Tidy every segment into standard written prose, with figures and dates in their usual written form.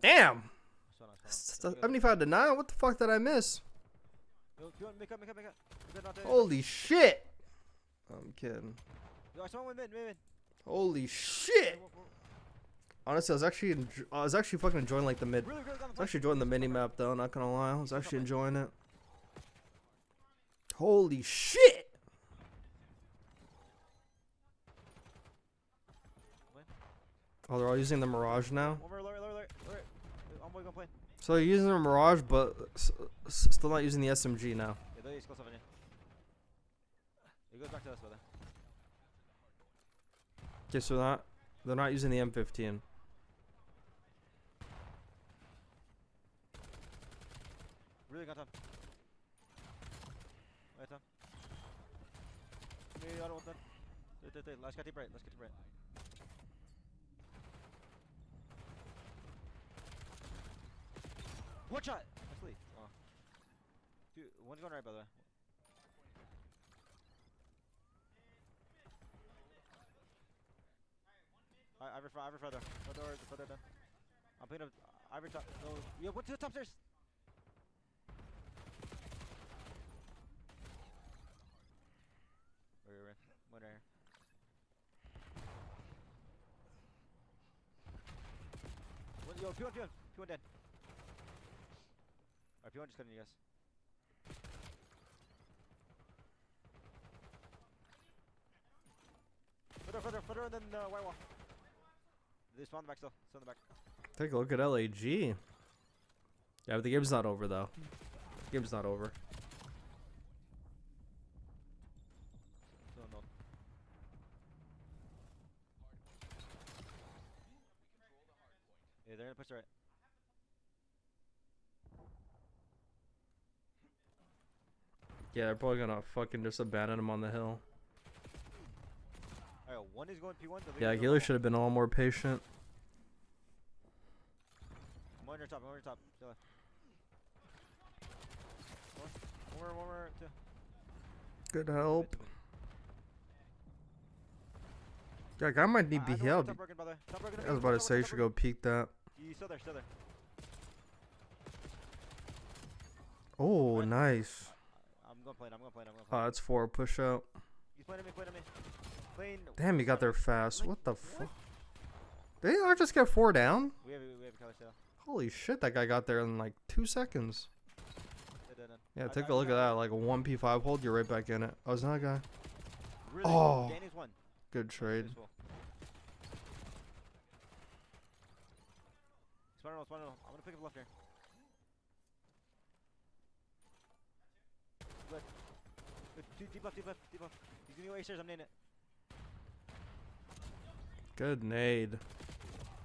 Damn. 75 to 9. What the fuck did I miss? Holy shit. I'm kidding. Holy shit. Honestly, I was actually fucking enjoying like the mid. I was actually enjoying the mini map though. Not gonna lie, I was actually enjoying it. Holy shit! Oh, they're all using the Mirage now. So they're using the Mirage, but still not using the SMG now. Okay, so they're not using the M15. Really got time. Wait, time. I don't want that. Let's get deep right. Let's get deep right. One shot! Let's leave. Oh. Dude, one's going right, by the way. Ivory further. Further down. I'm picking up Ivory top. No. Yo, what's the top stairs? Where? One right here. Yo, P1 dead. Alright, P1 just cutting you guys. Further, and then white wall. They spawn the back still. Still in the back. Take a look at LAG. Yeah, but the game's not over though. The game's not over. Still in the yeah, they're gonna push the right. Yeah, they're probably gonna fucking just abandon him on the hill. Alright, one is going P1. Yeah, Gilly should have been all more patient. I'm on your top. Still left. One more, two. Good help. Yeah, guy might need to be healed. I was about to say you should go peek that. He's still there. Oh, nice. I'm gonna play. Oh, that's 4 push out. He's playing me. Damn, he got there fast. What the fuck? Did he not just get 4 down? We have a color still. Holy shit, that guy got there in like 2 seconds. Yeah, take a look at that. Like a 1P5 hold, you're right back in it. Oh, it's not a guy. Really Oh, Danny's one. good trade. Spawn. I'm gonna pick up left here. Deep left. He's giving away stairs. I'm nading it. Good nade.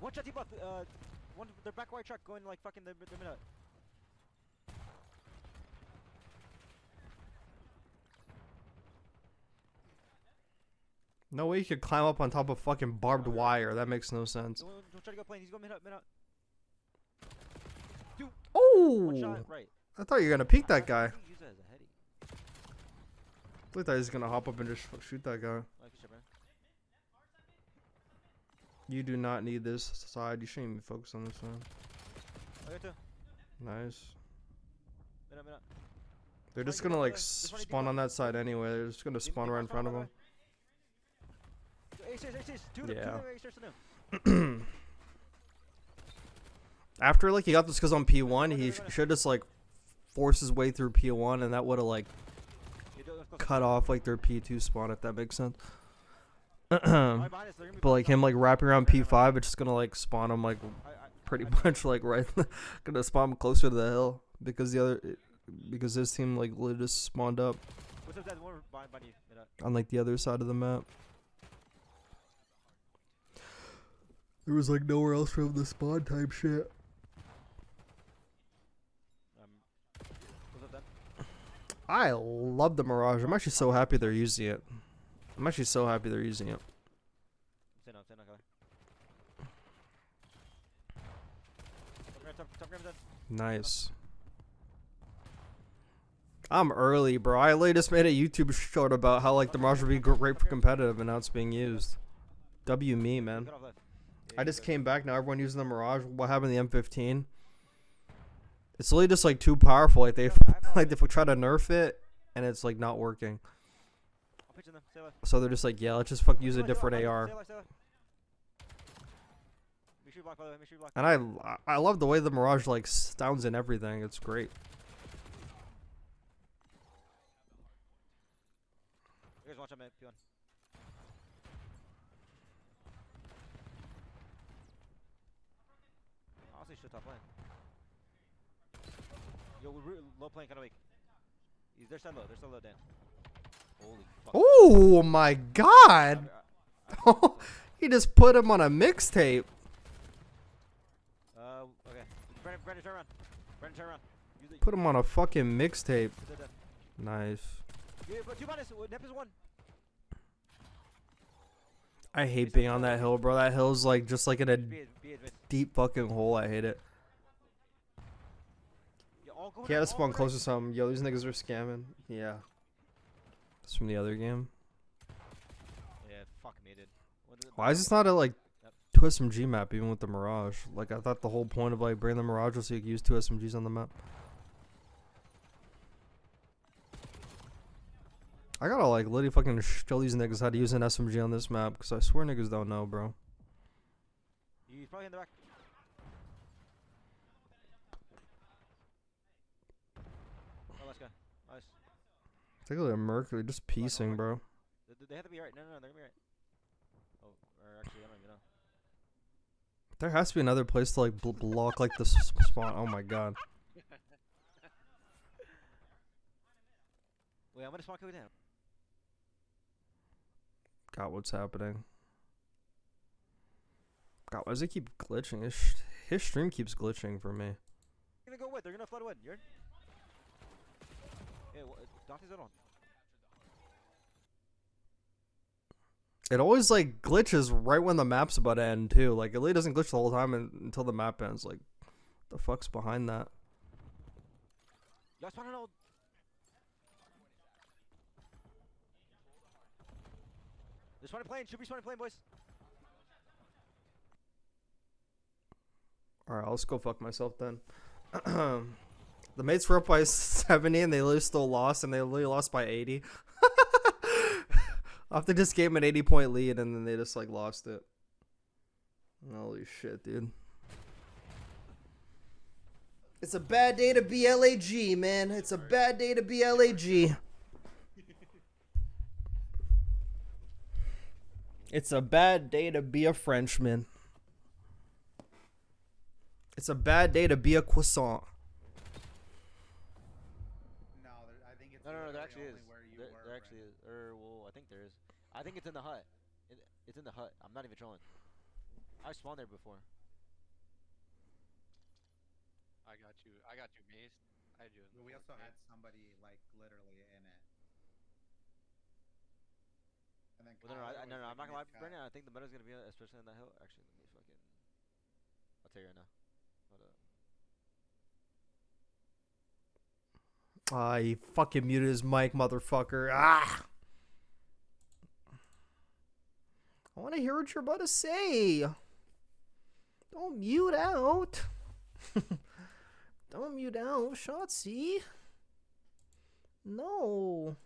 One shot deep left. One their back white truck going like fucking the minute. No way you could climb up on top of fucking barbed wire. That makes no sense. Don't try to go plane. He's going mid up. Dude. Oh! One shot right. I thought you were gonna peek that guy. Use that as a heady. I thought he was gonna hop up and just shoot that guy. You do not need this side. You shouldn't even focus on this one. I got two. Nice. Minute. They're just gonna like spawn on that side anyway. They're just gonna spawn right in front of them. Yeah. After like he got this because on P1, he should just like force his way through P1, and that would have like cut off like their P2 spawn, if that makes sense. But like him like wrapping around P5, it's just gonna like spawn him like pretty much like right, gonna spawn him closer to the hill because because this team like literally just spawned up on like the other side of the map. There was like nowhere else from the spawn type shit. I love the Mirage. I'm actually so happy they're using it. Nice. I'm early, bro. I literally just made a YouTube short about how like the Mirage would be great for competitive, and now it's being used. W me, man. I just came back. Now everyone using the Mirage. What happened to the M15? It's literally just like too powerful. Like they like they try to nerf it, and it's like not working. I'll pitch in them. Stay left. So they're just like, yeah, let's just fuck use a different AR. Stay left. Make sure you block, by the way. Make sure you block. And I love the way the Mirage like sounds and everything. It's great. You guys watch out, man. P1. Honestly, should top lane. Yo, we're low playing kind of weak. They're still low. They're still low, Dan. Holy fuck. Oh my god! He just put him on a mixtape. Okay. Brandon, turn around. Brandon, turn around. Put him on a fucking mixtape. Nice. Yeah, but 2 minus. Nep is 1. I hate being on that hill, bro. That hill's like just like in a deep fucking hole. I hate it. He had to spawn close to something. Yo, these niggas are scamming. Yeah. It's from the other game. Yeah, fuck me, dude. Why is this not a like 2 SMG map even with the Mirage? Like I thought the whole point of like bringing the Mirage was so you could use 2 SMGs on the map. I gotta like literally fucking show these niggas how to use an SMG on this map because I swear niggas don't know, bro. He's probably in the back. Oh, let's go. Nice. Take a look at Mercury, just piecing, bro. They have to be right. No, they're gonna be right. Oh, or actually, I don't even know. There has to be another place to like block like the spawn. Oh my god. Wait, I'm gonna spawn kill down. God, what's happening? God, why does it keep glitching? His stream keeps glitching for me. They're gonna go wood. They're gonna flood wood. You're. Yeah, Dante's on. It always like glitches right when the map's about to end too. Like it really doesn't glitch the whole time until the map ends. Like, the fuck's behind that? Y'all spawn an old. They're spawning plane. Should be spawning plane, boys. Alright, I'll just go fuck myself then. The mates were up by 70 and they literally still lost, and they literally lost by 80. After this game an 80-point lead, and then they just like lost it. Holy shit, dude. It's a bad day to be LAG, man. It's a bad day to be LAG. It's a bad day to be a Frenchman. It's a bad day to be a croissant. No, I think it's no, there actually is. There actually is. Well, I think there is. I think it's in the hut. It's in the hut. I'm not even trolling. I spawned there before. I got you, Mace. I do. We also had somebody like literally in it. And then well, no, I'm not gonna lie, Brandon. I think the meta's gonna be, especially on that hill. Actually, let me fucking. I'll tell you right now. Hold up. Ah, he fucking muted his mic, motherfucker. Ah! I want to hear what you're about to say. Don't mute out. Don't mute out, Shotzi. No.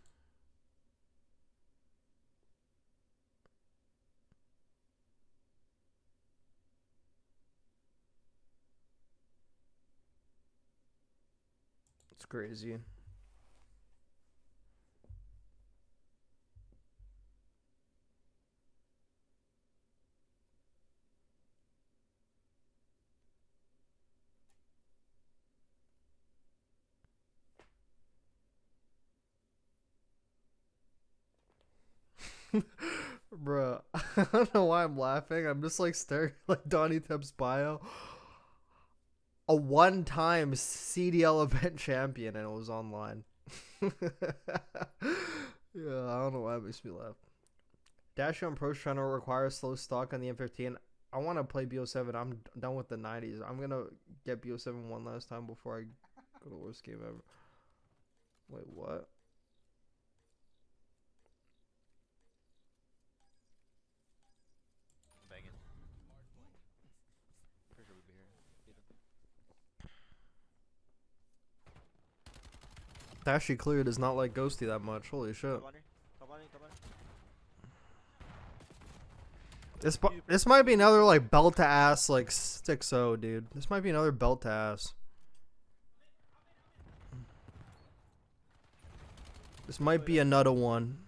It's crazy. Bruh, I don't know why I'm laughing. I'm just like staring at like Donnie Tep's bio. A one-time CDL event champion, and it was online. Yeah, I don't know why it makes me laugh. Dash on Pro trying to require slow stock on the M15. I want to play BO7. I'm done with the 90s. I'm gonna get BO7 one last time before I go to the worst game ever. Wait, what? Actually, Clear does not like Ghosty that much. Holy shit. Top under. Top under. Top under. This might be another like belt to ass like 6-0, dude. This might be another belt to ass. This might be another one.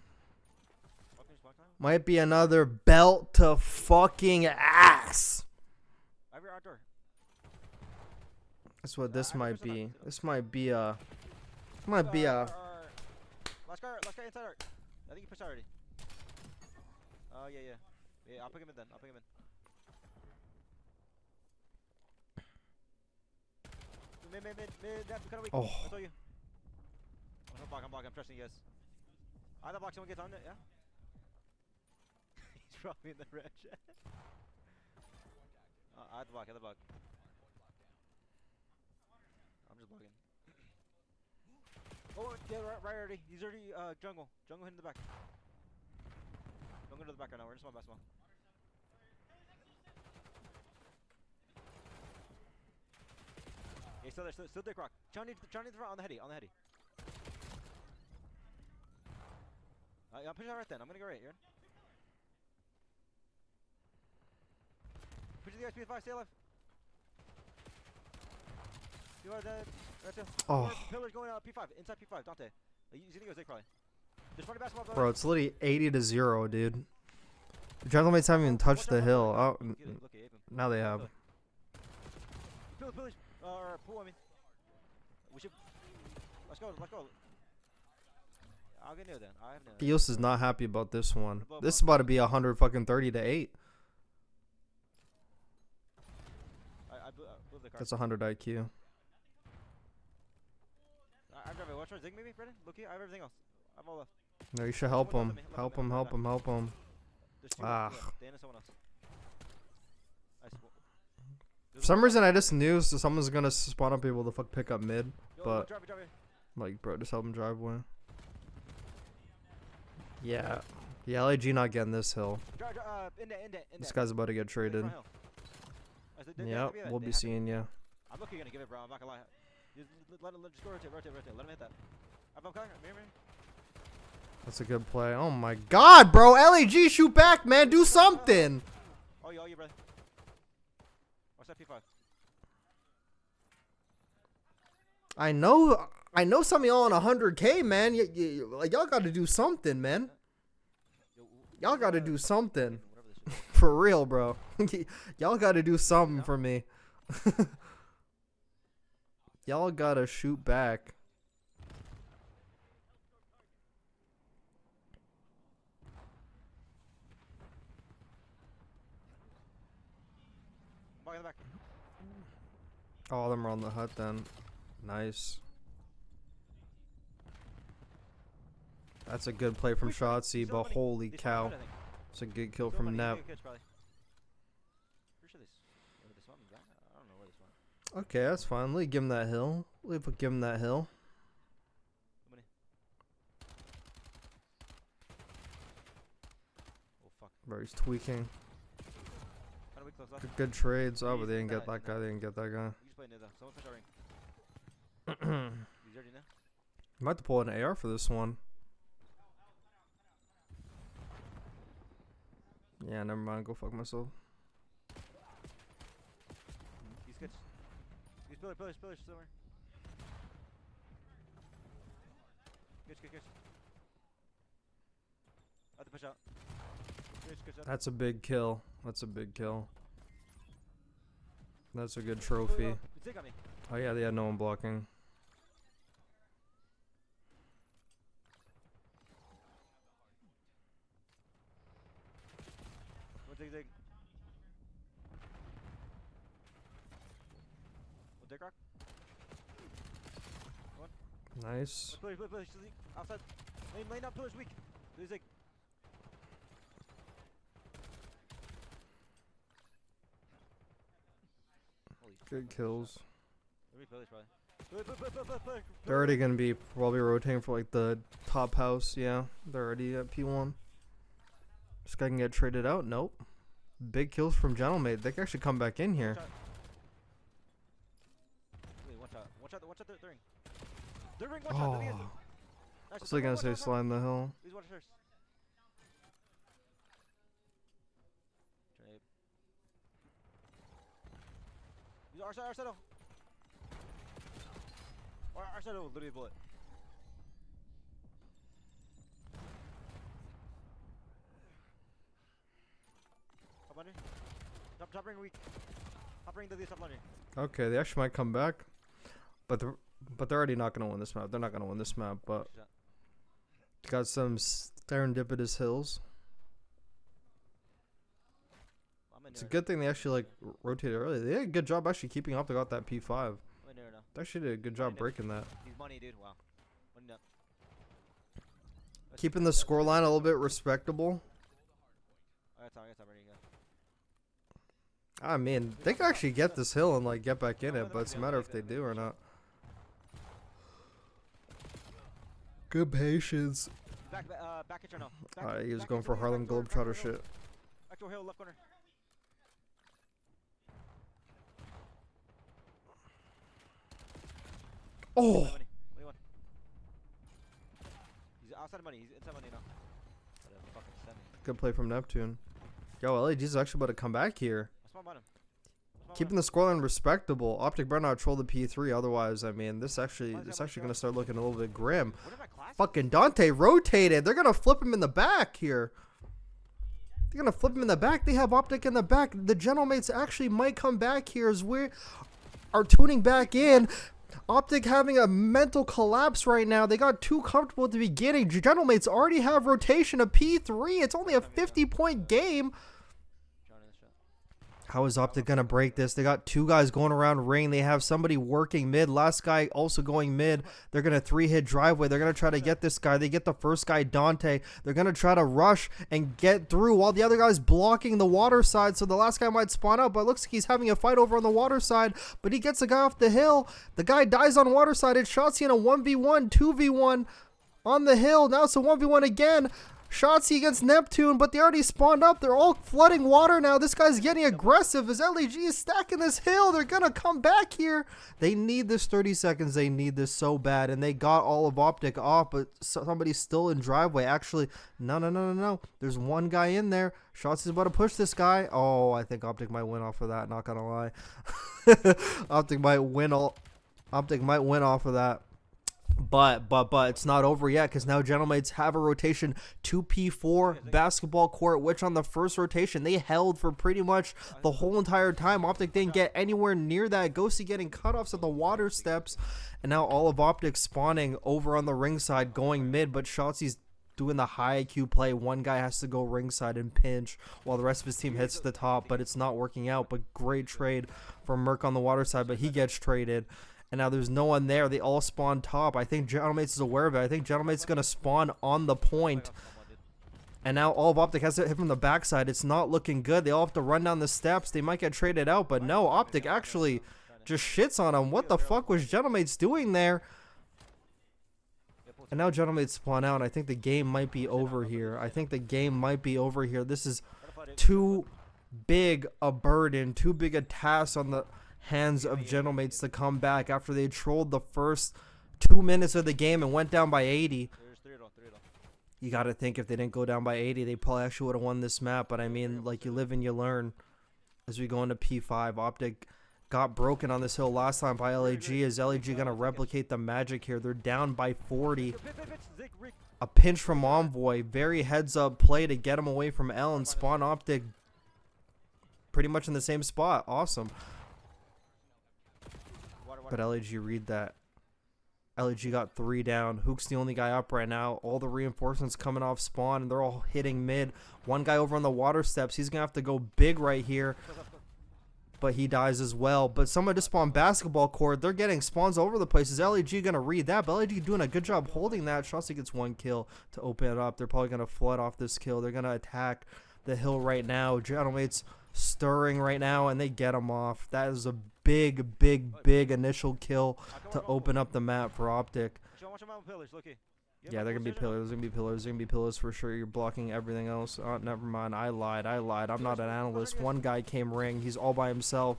Might be another belt to fucking ass. That's what this might be. This might be a. Last guy inside art. I think he pushed already. Oh yeah. Yeah, I'll pick him in then. Mid. That's kind of weak. Oh. I saw you. I'm blocking. I'm trusting you guys. Either block, someone gets on it, yeah? He's probably in the red chat. I have the block. I'm just blocking. Oh, yeah, right already. He's already, jungle. Jungle hitting the back. Jungle to the back right now. We're in small basketball. Yeah, still there, Croc. Johnny to the front, on the heady. I'm pushing out right then. I'm gonna go right, you're in. Push the guys, P5, stay alive. You are dead. Right there. Oh. Pillars going out, P5, inside P5, Dante. He's gonna go Zig probably. There's 20 basketball, brother. Bro, it's literally 80-0, dude. The Gentlemates haven't even touched the hill. Oh, now they have. Pillars. Or pool, I mean. We should. Let's go. I'll get near then. I have near. Eos is not happy about this one. This is about to be 130 to 8. I blew the card. That's 100 IQ. I have watch for Zig maybe, Brennan? Look here, I have everything else. I have all left. No, you should help him. Help him. There's two Ah. Dan and someone else. For some reason, I just knew someone's gonna spawn up able to pick up mid, but drive. like, bro, just help him drive away. Yeah, LAG not getting this hill. In there. This guy's about to get traded. Yep, we'll be seeing you. I'm lucky gonna give it, bro. I'm not gonna lie. Just go rotate. Let him hit that. I'm coming. That's a good play. Oh my god, bro. LAG, shoot back, man. Do something. Oh, you, brother. Watch that P5. I know some of y'all on 100K, man. Like, y'all got to do something, man. Y'all got to do something. For real, bro. Y'all got to do something for me. Y'all got to shoot back. Back. All of them are on the hut then. Nice. That's a good play from Shotzi, but holy cow. It's a good kill from Nep. Okay, that's fine. Let me give him that hill. Give him that hill. Bro, he's tweaking. Good trades. Oh, but they didn't get that guy. They didn't get that guy. Might have to pull an AR for this one. Yeah, never mind. Go fuck myself. He's pillars somewhere. Good. I have to push out. That's a big kill. That's a good trophy. Oh yeah, they had no one blocking. Zig. Dick rock. Nice. Pillars. Outside. Lane up, pillars weak. Zig. Good kills. Probably. They're already gonna be probably rotating for like the top house. Yeah, they're already at P1. This guy can get traded out. Nope. Big kills from Gentlemate. They can actually come back in here. Watch out the ring. They're ring one shot. Oh. I was gonna say slime the hill. Please watch first. Trade. Use our side, our side, literally a bullet. Top under. Top ring weak. Top ring the top under. Okay, they actually might come back, but they're already not gonna win this map. They're not gonna win this map, but got some serendipitous hills. It's a good thing they actually like rotated early. They did a good job actually keeping up. They got that P5. They actually did a good job breaking that. He's money, dude. Wow. Money up. Keeping the scoreline a little bit respectable. I mean, they can actually get this hill and like get back in it, but it's a matter if they do or not. Good patience. Back at now. He was going for Harlem Globetrotter shit. Actual hill, left corner. Oh! He's outside money. He's inside money now. Good play from Neptune. Yo, LAG's actually about to come back here. Keeping the scoreline respectable. OpTic better not troll the P3, otherwise, I mean, this actually gonna start looking a little bit grim. Fucking Dante rotated. They're gonna flip him in the back here. They're gonna flip him in the back. They have OpTic in the back. The Gentlemates actually might come back here as we are tuning back in. OpTic having a mental collapse right now. They got too comfortable at the beginning. Gentlemates already have rotation of P3. It's only a 50-point game. How is OpTic going to break this? They got two guys going around ring. They have somebody working mid. Last guy also going mid. They're going to 3-hit driveway. They're going to try to get this guy. They get the first guy, Dante. They're going to try to rush and get through while the other guy's blocking the water side. So the last guy might spawn out, but it looks like he's having a fight over on the water side. But he gets the guy off the hill. The guy dies on water side. It's Shotzi in a 1v1, 2v1 on the hill. Now it's a 1v1 again. Shotzi against Neptune, but they already spawned up. They're all flooding water now. This guy's getting aggressive as LAG is stacking this hill. They're going to come back here. They need this 30 seconds. They need this so bad, and they got all of OpTic off, but somebody's still in driveway. Actually, no. There's one guy in there. Shotzi's about to push this guy. Oh, I think OpTic might win off of that, not going to lie. OpTic might win off of that. But it's not over yet, because now Gentlemates have a rotation 2P4 basketball court, which on the first rotation they held for pretty much the whole entire time. OpTic didn't get anywhere near that. Ghosty getting cutoffs at the water steps, and now all of OpTic spawning over on the ringside going mid, but Shotzi's doing the high IQ play. One guy has to go ringside and pinch while the rest of his team hits to the top, but it's not working out. But great trade from Merc on the water side, but he gets traded. And now there's no one there. They all spawn top. I think Gentlemates is aware of it. I think Gentlemates is going to spawn on the point. And now all of OpTic has to hit from the backside. It's not looking good. They all have to run down the steps. They might get traded out. But no, OpTic actually just shits on them. What the fuck was Gentlemates doing there? And now Gentlemates spawn out. I think the game might be over here. This is too big a burden, too big a task on the hands of Gentlemates to come back after they trolled the first 2 minutes of the game and went down by 80. You got to think if they didn't go down by 80, they probably actually would have won this map. But I mean, like, you live and you learn. As we go into P5, OpTic got broken on this hill last time by LAG. Is LAG going to replicate the magic here? They're down by 40. A pinch from Envoy. Very heads up play to get him away from L and spawn OpTic pretty much in the same spot. Awesome. But LAG read that. LAG got 3 down. Hook's the only guy up right now. All the reinforcements coming off spawn, and they're all hitting mid. One guy over on the water steps. He's going to have to go big right here. But he dies as well. But someone just spawned basketball court. They're getting spawns over the place. Is LAG going to read that? But LAG doing a good job holding that. Shotzi gets 1 kill to open it up. They're probably going to flood off this kill. They're going to attack the hill right now. Gentlemates stirring right now, and they get him off. That is a big initial kill to open up the map for OpTic. Yeah, they're gonna be pillars. They're gonna be pillars for sure. You're blocking everything else. Oh, never mind. I lied. I'm not an analyst. One guy came ring. He's all by himself.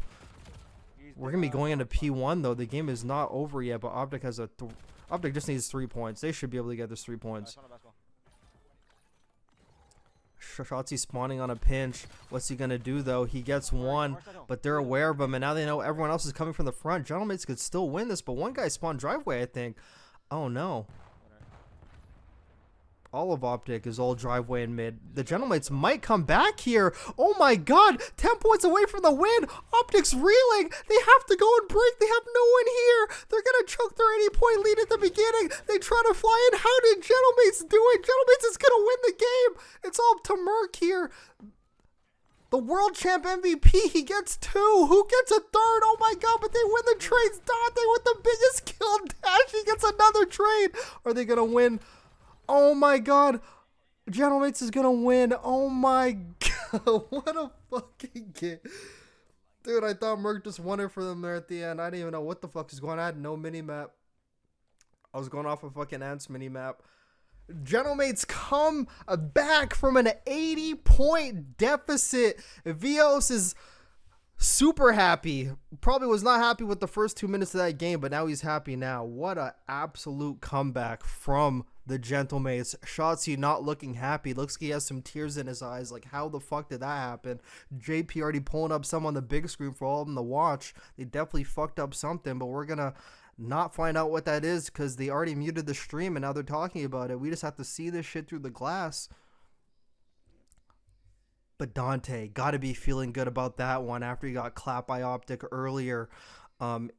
We're gonna be going into P1 though. The game is not over yet, but OpTic has a OpTic just needs 3 points. They should be able to get this 3 points. Shotzi spawning on a pinch. What's he gonna do though? He gets one, but they're aware of him, and now they know everyone else is coming from the front. Gentlemates could still win this, but one guy spawned driveway, I think. Oh no. All of OpTic is all driveway and mid. The Gentlemates might come back here. Oh my god, 10 points away from the win. OpTic's reeling. They have to go and break. They have no one here. They're gonna choke their 80-point lead at the beginning. They try to fly in. How did Gentlemates do it? Gentlemates is gonna win the game. It's all up to Merc here. The world champ MVP, he gets 2. Who gets a 3rd? Oh my god, but they win the trades. Dante with the biggest kill dash. He gets another trade. Are they gonna win? Oh my god. Gentlemates is gonna win. Oh my god. What a fucking game. Dude, I thought Merc just won it for them there at the end. I didn't even know what the fuck is going on. I had no mini-map. I was going off a fucking Ants mini-map. Gentlemates come back from an 80-point deficit. Vios is super happy. Probably was not happy with the first 2 minutes of that game, but now he's happy now. What a absolute comeback from the Gentlemates. Shotzi not looking happy. Looks like he has some tears in his eyes. Like, how the fuck did that happen? JP already pulling up some on the big screen for all of them to watch. They definitely fucked up something, but we're gonna not find out what that is because they already muted the stream and now they're talking about it. We just have to see this shit through the glass. But Dante got to be feeling good about that one after he got clapped by OpTic earlier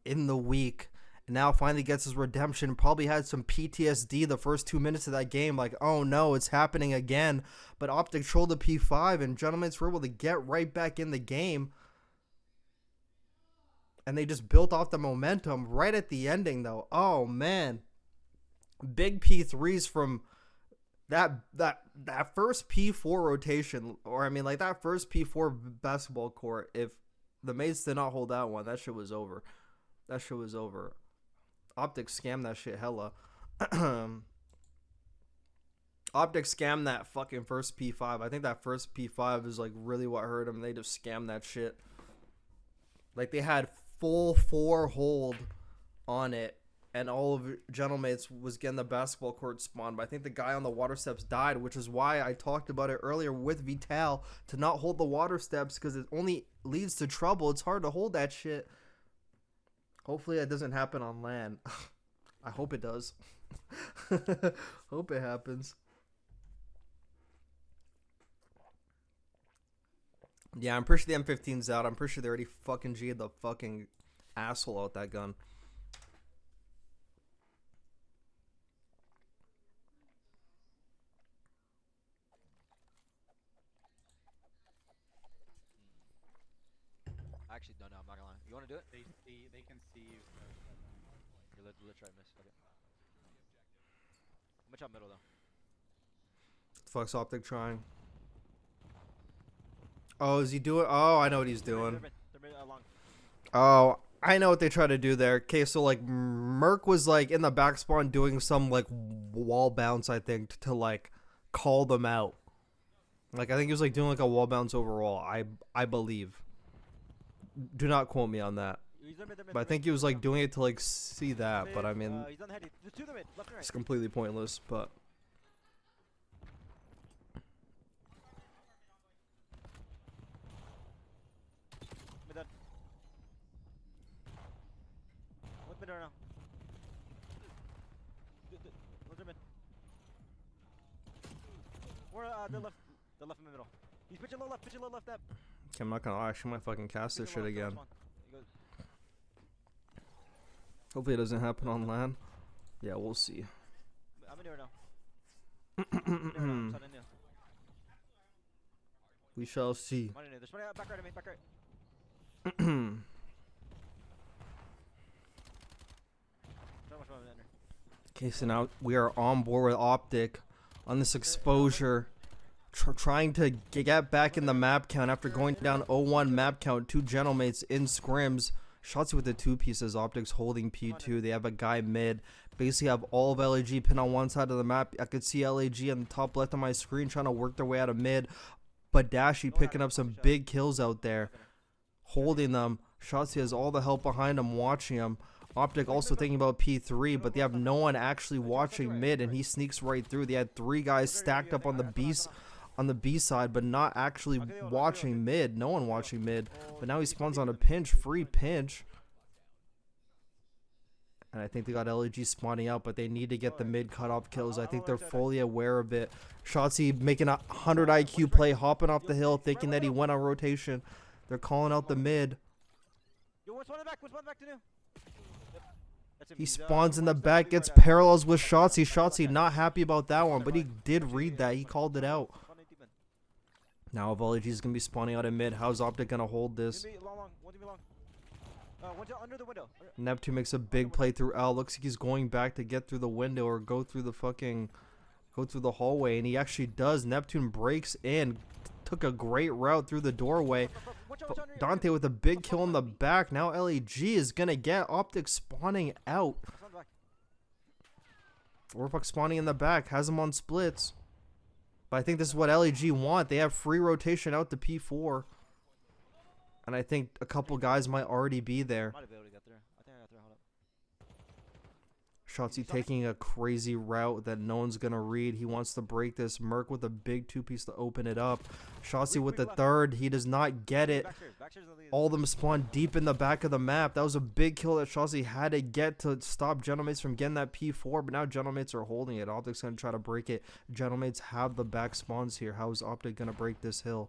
in the week. And now finally gets his redemption. Probably had some PTSD the first 2 minutes of that game. Like, oh no, it's happening again. But OpTic trolled the P5 and Gentlemates were able to get right back in the game. And they just built off the momentum right at the ending though. Oh man. Big P3s from that first P4 rotation, or I mean like that first P4 basketball court. If the mates did not hold that one, that shit was over. That shit was over. OpTic scammed that shit hella. OpTic scammed that fucking first P5. I think that first P5 is like really what hurt them. They just scammed that shit. Like they had full 4 hold on it. And all of Gentlemates was getting the basketball court spawn. But I think the guy on the water steps died, which is why I talked about it earlier with Vital to not hold the water steps because it only leads to trouble. It's hard to hold that shit. Hopefully that doesn't happen on land. I hope it does. Hope it happens. Yeah, I'm pretty sure the M15's out. I'm pretty sure they already fucking G'd the fucking asshole out that gun. I actually don't know. I'm not gonna lie. You want to do it? They can see you. Let's try to miss. Okay. I'm gonna try middle though. Fuck's OpTic trying. Oh, is he doing? Oh, I know what he's doing. Oh, I know what they try to do there. Okay, so like Merc was like in the back spawn doing some like wall bounce, I think, to like call them out. Like I think he was like doing like a wall bounce overall. I believe. Do not quote me on that. But I think he was like doing it to like see that. But I mean, it's completely pointless. But the left in the middle. He's pitching low left, that. okay, I'm not gonna lie. I might fucking cast this shit again. Hopefully it doesn't happen on land. Yeah, we'll see. I'm in there now. We shall see. There's money out, back right. Okay, so now we are on board with OpTic on this exposure. Trying to get back in the map count after going down 0-1 map count. 2 Gentlemates in scrims. Shotzi with the 2 pieces. OpTic's holding P2. They have a guy mid. Basically have all of LAG pinned on one side of the map. I could see LAG on the top left of my screen trying to work their way out of mid. But Dashy picking up some big kills out there. Holding them. Shotzi has all the help behind him, watching him. OpTic also thinking about P3, but they have no one actually watching mid, and he sneaks right through. They had 3 guys stacked up on the B side, but not actually watching mid. No one watching mid. But now he spawns on a pinch, free pinch. And I think they got LEG spawning out, but they need to get the mid cutoff kills. I think they're fully aware of it. Shotzzy making a 100 IQ play, hopping off the hill, thinking that he went on rotation. They're calling out the mid. He spawns in the back, gets parallels with Shotzzy. Shotzzy not happy about that one, but he did read that. He called it out. Now if LEG is going to be spawning out in mid, how's OpTic going to hold this? Neptune makes a big play through L. Looks like he's going back to get through the window or go through the hallway, and he actually does. Neptune breaks in, took a great route through the doorway. But Dante with a big kill in the back. Now LEG is gonna get OpTic spawning out. Warfuck spawning in the back, has him on splits. But I think this is what LEG want. They have free rotation out to P4. And I think a couple guys might already be there. Shotzzy taking a crazy route that no one's going to read. He wants to break this. Merc with a big 2-piece to open it up. Shotzzy with the third. He does not get it. All of them spawn deep in the back of the map. That was a big kill that Shotzzy had to get to stop Gentlemates from getting that P4. But now Gentlemates are holding it. OpTic's going to try to break it. Gentlemates have the back spawns here. How is OpTic going to break this hill?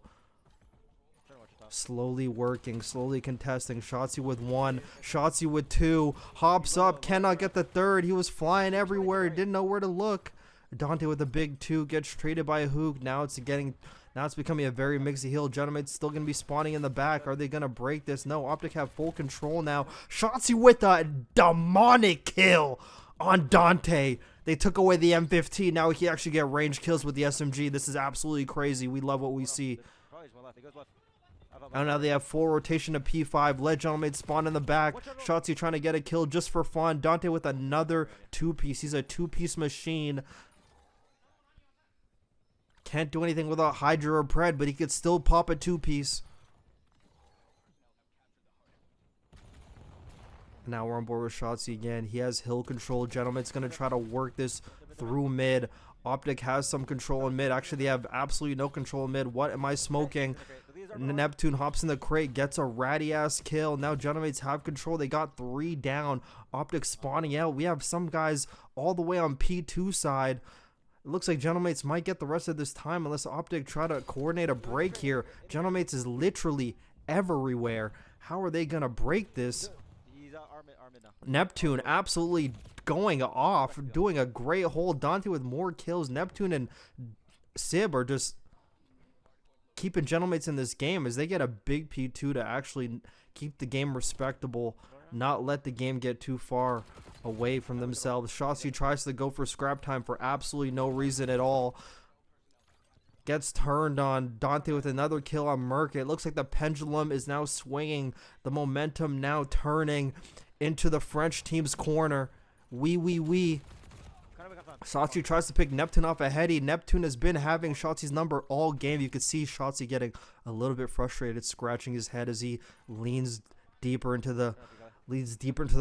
Slowly working, slowly contesting. Shotzzy with 1, Shotzzy with 2, hops up, cannot get the third. He was flying everywhere, didn't know where to look. Dante with a big 2, gets traded by a hook. Now it's becoming a very mixy hill. Gentlemate's still gonna be spawning in the back. Are they gonna break this? No, OpTic have full control now. Shotzzy with a demonic kill on Dante. They took away the M15. Now he can actually get range kills with the SMG. This is absolutely crazy. We love what we see. And now they have full rotation to P5. Let Gentlemates spawn in the back. Shotzzy trying to get a kill just for fun. Dante with another 2-piece. He's a 2-piece machine. Can't do anything without Hydra or Pred, but he could still pop a 2-piece. Now we're on board with Shotzzy again. He has hill control. Gentlemate's going to try to work this through mid. OpTic has some control in mid. Actually, they have absolutely no control in mid. What am I smoking? Neptune hops in the crate, gets a ratty ass kill. Now Gentlemates have control. They got 3 down. OpTic spawning out. We have some guys all the way on P2 side. It looks like Gentlemates might get the rest of this time unless OpTic try to coordinate a break here. Gentlemates is literally everywhere. How are they gonna break this? Neptune absolutely going off, doing a great hold. Dante with more kills. Neptune and Sib are just keeping Gentlemates in this game as they get a big P2 to actually keep the game respectable, not let the game get too far away from themselves. Shotzzy tries to go for scrap time for absolutely no reason at all. Gets turned on. Dante with another kill on Merc. It looks like the pendulum is now swinging. The momentum now turning into the French team's corner. Oui. Shotzzy tries to pick Neptune off a heady. Neptune has been having Shotzzy's number all game. You could see Shotzzy getting a little bit frustrated, scratching his head as he leans deeper into the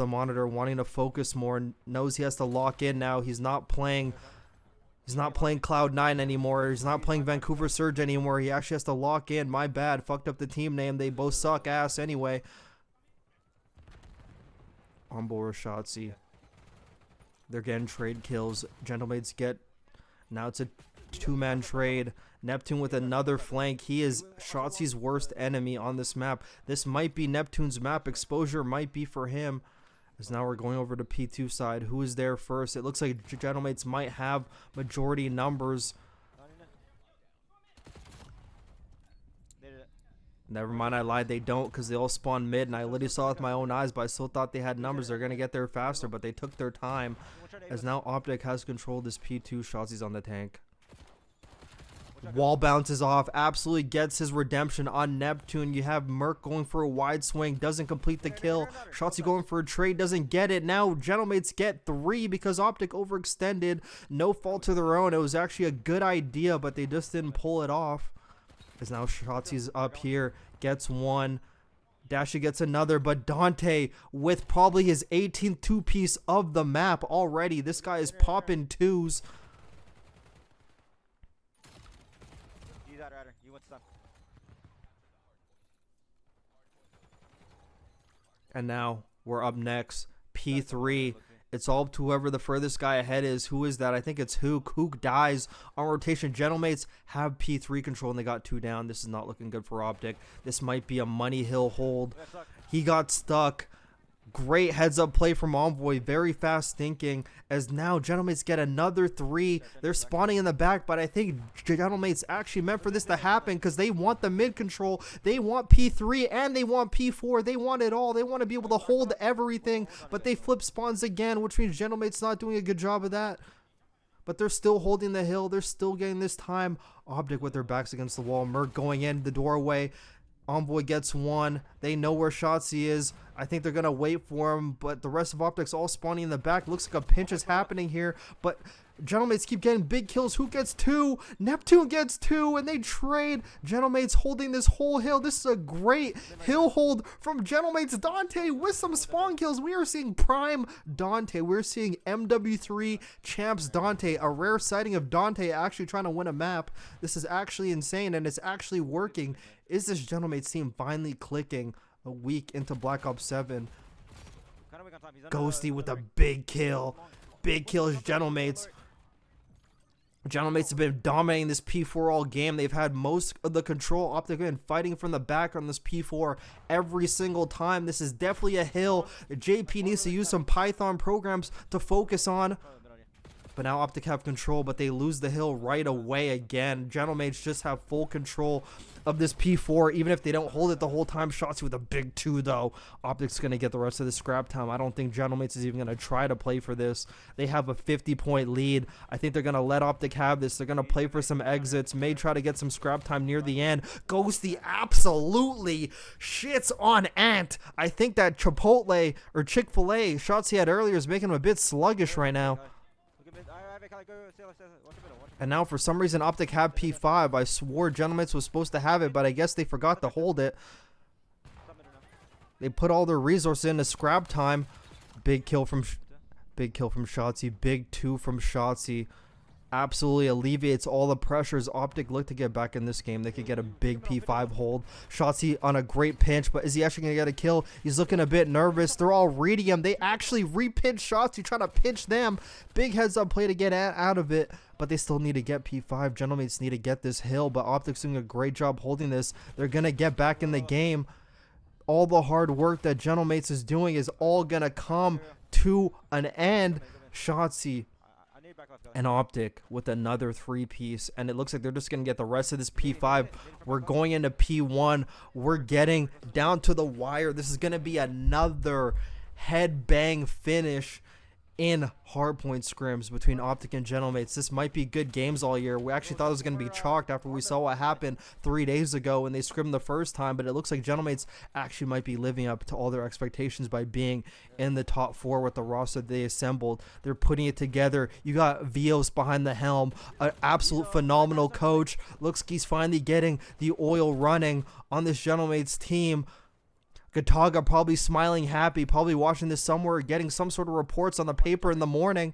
monitor, wanting to focus more. Knows he has to lock in now. He's not playing Cloud9 anymore. He's not playing Vancouver Surge anymore. He actually has to lock in. My bad. Fucked up the team name. They both suck ass anyway. On board with Shotzzy. They're getting trade kills. Gentlemates get... Now it's a 2-man trade. Neptune with another flank. He is Shotzzy's worst enemy on this map. This might be Neptune's map. Exposure might be for him. As now we're going over to P2 side. Who is there first? It looks like Gentlemates might have majority numbers. Never mind, I lied. They don't because they all spawn mid, and I literally saw it with my own eyes, but I still thought they had numbers. They're going to get there faster, but they took their time. As now OpTic has controlled this P2. Shotzzy's on the tank. Wall bounces off. Absolutely gets his redemption on Neptune. You have Merc going for a wide swing. Doesn't complete the kill. Shotzzy going for a trade. Doesn't get it. Now Gentlemates get 3 because OpTic overextended. No fault to their own. It was actually a good idea, but they just didn't pull it off. As now Shotzzy's up here. Gets 1. Dashy gets another, but Dante with probably his 18th two-piece of the map already. This guy is popping twos. You got Rider. You went stun. And now we're up next. P3. It's all up to whoever the furthest guy ahead is. Who is that? I think it's Hook. Hook dies on rotation. Gentlemates have P3 control, and they got 2 down. This is not looking good for OpTic. This might be a money hill hold. He got stuck. Great heads-up play from Envoy. Very fast thinking, as now Gentlemates get another 3. They're spawning in the back, but I think Gentlemates actually meant for this to happen because they want the mid control. They want P3 and they want P4. They want it all. They want to be able to hold everything, but they flip spawns again, which means Gentlemates not doing a good job of that. But they're still holding the hill. They're still getting this time. OpTic with their backs against the wall. Merc going in the doorway. Envoy gets 1. They know where Shotzzy is. I think they're going to wait for him, but the rest of OpTic's all spawning in the back. Looks like a pinch is happening here, but Gentlemates keep getting big kills. Who gets 2? Neptune gets 2, and they trade. Gentlemates holding this whole hill. This is a great hill hold from Gentlemates. Dante with some spawn kills. We are seeing prime Dante. We're seeing MW3 champs Dante. A rare sighting of Dante actually trying to win a map. This is actually insane, and it's actually working. Is this Gentlemates team finally clicking a week into Black Ops 7? Ghosty with a big kill. Big kills, Gentlemates. Gentlemates have been dominating this P4 all game. They've had most of the control. OpTic have been fighting from the back on this P4 every single time. This is definitely a hill. The JP needs to use some Python programs to focus on. But now OpTic have control, but they lose the hill right away again. Gentlemates just have full control of this P4, even if they don't hold it the whole time. Shotzzy with a big 2, though. OpTic's going to get the rest of the scrap time. I don't think Gentlemates is even going to try to play for this. They have a 50-point lead. I think they're going to let OpTic have this. They're going to play for some exits. May try to get some scrap time near the end. Ghosty absolutely shits on Ant. I think that Chipotle or Chick-fil-A shots he had earlier is making him a bit sluggish right now. And now for some reason OpTic have P5. I swore Gentlemates was supposed to have it, but I guess they forgot to hold it. They put all their resources into scrap time. Big kill from Shotzzy. Big 2 from Shotzzy. Absolutely alleviates all the pressures. OpTic look to get back in this game. They could get a big P5 hold. Shotzzy on a great pinch, but is he actually going to get a kill? He's looking a bit nervous. They're all reading him. They actually re-pinch Shotzzy, trying to pinch them. Big heads up play to get out of it, but they still need to get P5. Gentlemates need to get this hill, but OpTic's doing a great job holding this. They're going to get back in the game. All the hard work that Gentlemates is doing is all going to come to an end. Shotzzy and OpTic with another 3-piece, and it looks like they're just going to get the rest of this P5. We're going into P1. We're getting down to the wire. This is going to be another headbang finish in hardpoint scrims between OpTic and Gentlemates. This might be good games all year. We actually thought it was going to be chalked after we saw what happened 3 days ago when they scrimmed the first time, but it looks like Gentlemates actually might be living up to all their expectations by being in the top 4 with the roster they assembled. They're putting it together. You got Vios behind the helm, an absolute phenomenal coach. Looks like he's finally getting the oil running on this Gentlemates team. Gataga probably smiling happy, probably watching this somewhere, getting some sort of reports on the paper in the morning.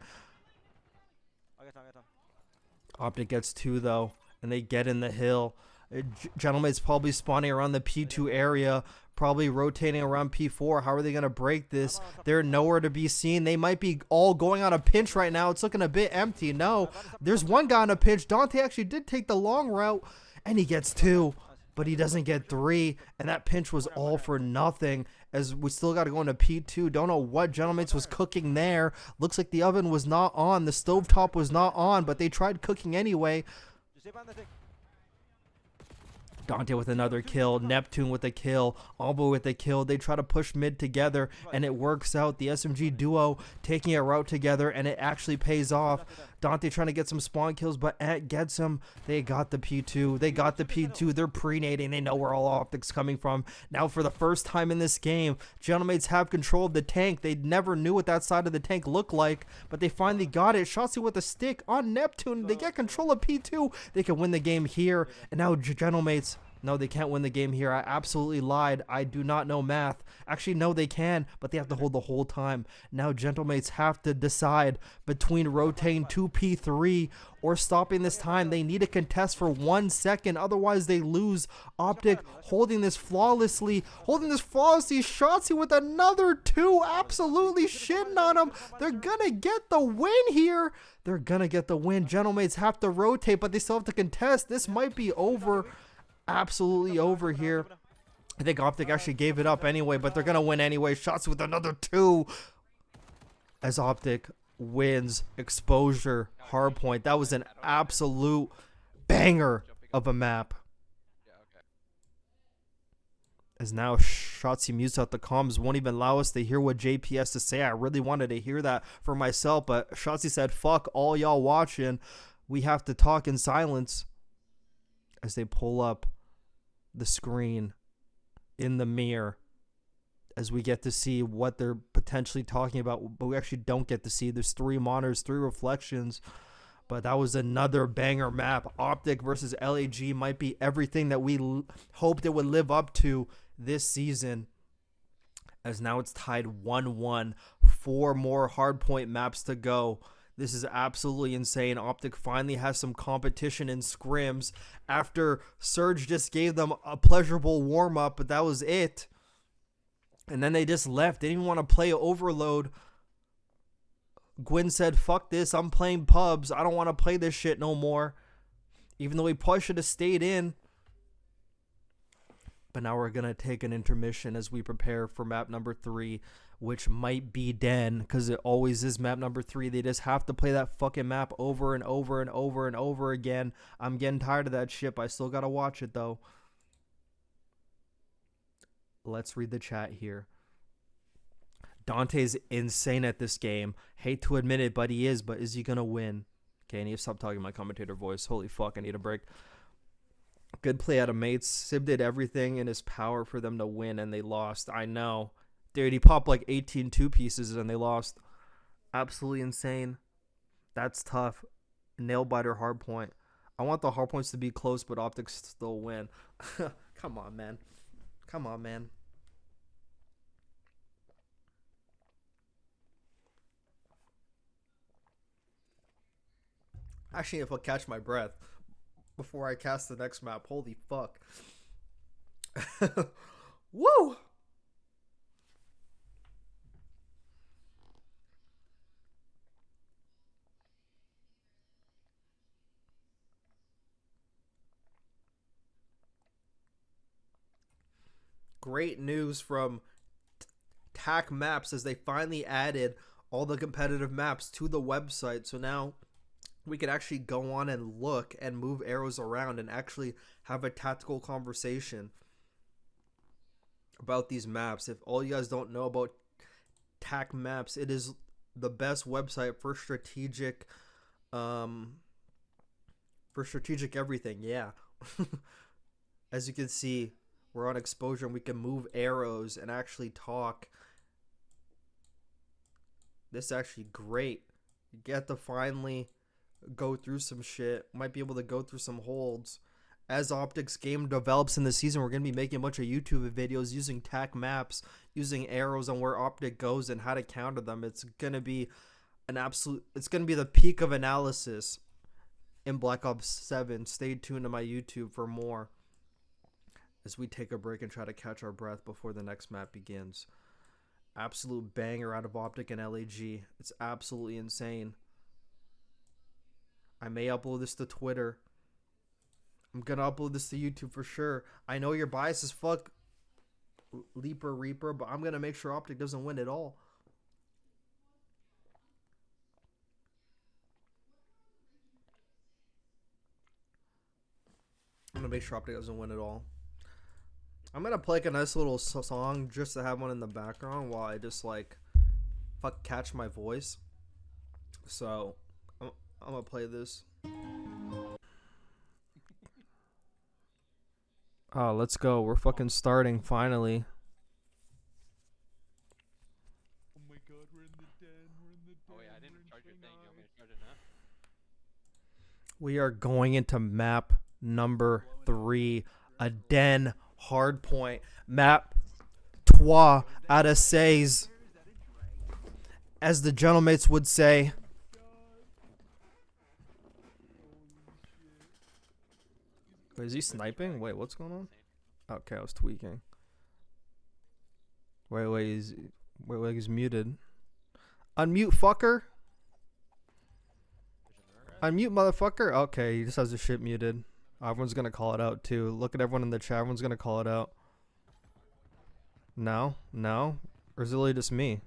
OpTic gets 2 though, and they get in the hill. Gentlemates probably spawning around the P2 area, probably rotating around P4. How are they going to break this? They're nowhere to be seen. They might be all going on a pinch right now. It's looking a bit empty. No, there's one guy on a pinch. Dante actually did take the long route, and he gets 2. But he doesn't get 3, and that pinch was all for nothing, as we still got to go into P2. Don't know what Gentlemates was cooking there. Looks like the oven was not on, the stovetop was not on, but they tried cooking anyway. Dante with another kill, Neptune with a kill, Albo with a kill. They try to push mid together, and it works out. The SMG duo taking a route together, and it actually pays off. Dante trying to get some spawn kills, but Ant gets him. They got the P2. They got the P2. They're pre-nading. They know where all OpTic's coming from. Now, for the first time in this game, Gentlemates have control of the tank. They never knew what that side of the tank looked like, but they finally got it. Shotzzy with a stick on Neptune. They get control of P2. They can win the game here, and now Gentlemates No, they can't win the game here. I absolutely lied. I do not know math. Actually, no, they can, but they have to hold the whole time. Now, Gentlemates have to decide between rotating 2P3 or stopping this time. They need to contest for 1 second. Otherwise, they lose. OpTic holding this flawlessly. Shotzi with another 2. Absolutely shitting on him. They're going to get the win here. They're going to get the win. Gentlemates have to rotate, but they still have to contest. This might be over. Absolutely over here. I think OpTic actually gave it up anyway, but they're gonna win anyway. Shots with another 2 as OpTic wins exposure hardpoint. That was an absolute banger of a map. As now Shotzi mutes out the comms, won't even allow us to hear what JP has to say. I really wanted to hear that for myself, but Shotzi said, fuck all y'all watching. We have to talk in silence as they pull up the screen in the mirror as we get to see what they're potentially talking about, but we actually don't get to see. There's 3 monitors, 3 reflections, but that was another banger map. OpTic versus LAG might be everything that we hoped it would live up to this season, as now it's tied 1-1. 4 more hardpoint maps to go. This is absolutely insane. OpTic finally has some competition in scrims after Surge just gave them a pleasurable warm-up, but that was it. And then they just left. They didn't even want to play Overload. Gwyn said, fuck this, I'm playing pubs. I don't want to play this shit no more. Even though he probably should have stayed in. But now we're going to take an intermission as we prepare for map number 3. Which might be Den, because it always is map number 3. They just have to play that fucking map over and over and over and over again. I'm getting tired of that shit, but I still gotta watch it though. Let's read the chat here. Dante's insane at this game. Hate to admit it, but he is. But is he gonna win? Okay, I need to stop talking my commentator voice. Holy fuck, I need a break. Good play out of mates. Sib did everything in his power for them to win, and they lost. I know. Dude, he popped like 18 2-pieces and they lost. Absolutely insane. That's tough. Nail biter hardpoint. I want the hardpoints to be close, but OpTic still win. Come on, man. Come on, man. Actually, if I'll catch my breath before I cast the next map. Holy fuck. Woo! Great news from TAC Maps as they finally added all the competitive maps to the website. So now we can actually go on and look and move arrows around and actually have a tactical conversation about these maps. If all you guys don't know about TAC Maps, it is the best website for strategic everything. Yeah. As you can see, we're on exposure and we can move arrows and actually talk. This is actually great. You get to finally go through some shit. Might be able to go through some holds. As OpTic's game develops in the season, we're going to be making a bunch of YouTube videos using TAC Maps, using arrows and where OpTic goes and how to counter them. It's going to be it's going to be the peak of analysis in Black Ops 7. Stay tuned to my YouTube for more as we take a break and try to catch our breath before the next map begins. Absolute banger out of OpTic and LAG. It's absolutely insane. I may upload this to Twitter. I'm gonna upload this to YouTube for sure. I know you're biased as fuck, Leaper Reaper, but I'm gonna make sure OpTic doesn't win at all. I'm gonna make sure OpTic doesn't win at all. I'm gonna play like a nice little song just to have one in the background while I just like catch my voice. So I'm gonna play this. Oh, let's go. We're fucking starting finally. Oh my god, we're in the den. We're in the den. Oh yeah, I didn't charge your thing. You want me to charge it now? We are going into map number 3 A den hard point. Map 3 out of 6. As the Gentlemates would say. Wait, is he sniping? Wait, what's going on? Okay, I was tweaking. Wait, he's muted. Unmute, fucker. Unmute, motherfucker. Okay, he just has his shit muted. Everyone's gonna call it out too. Look at everyone in the chat. Everyone's gonna call it out. No, or is it really just me?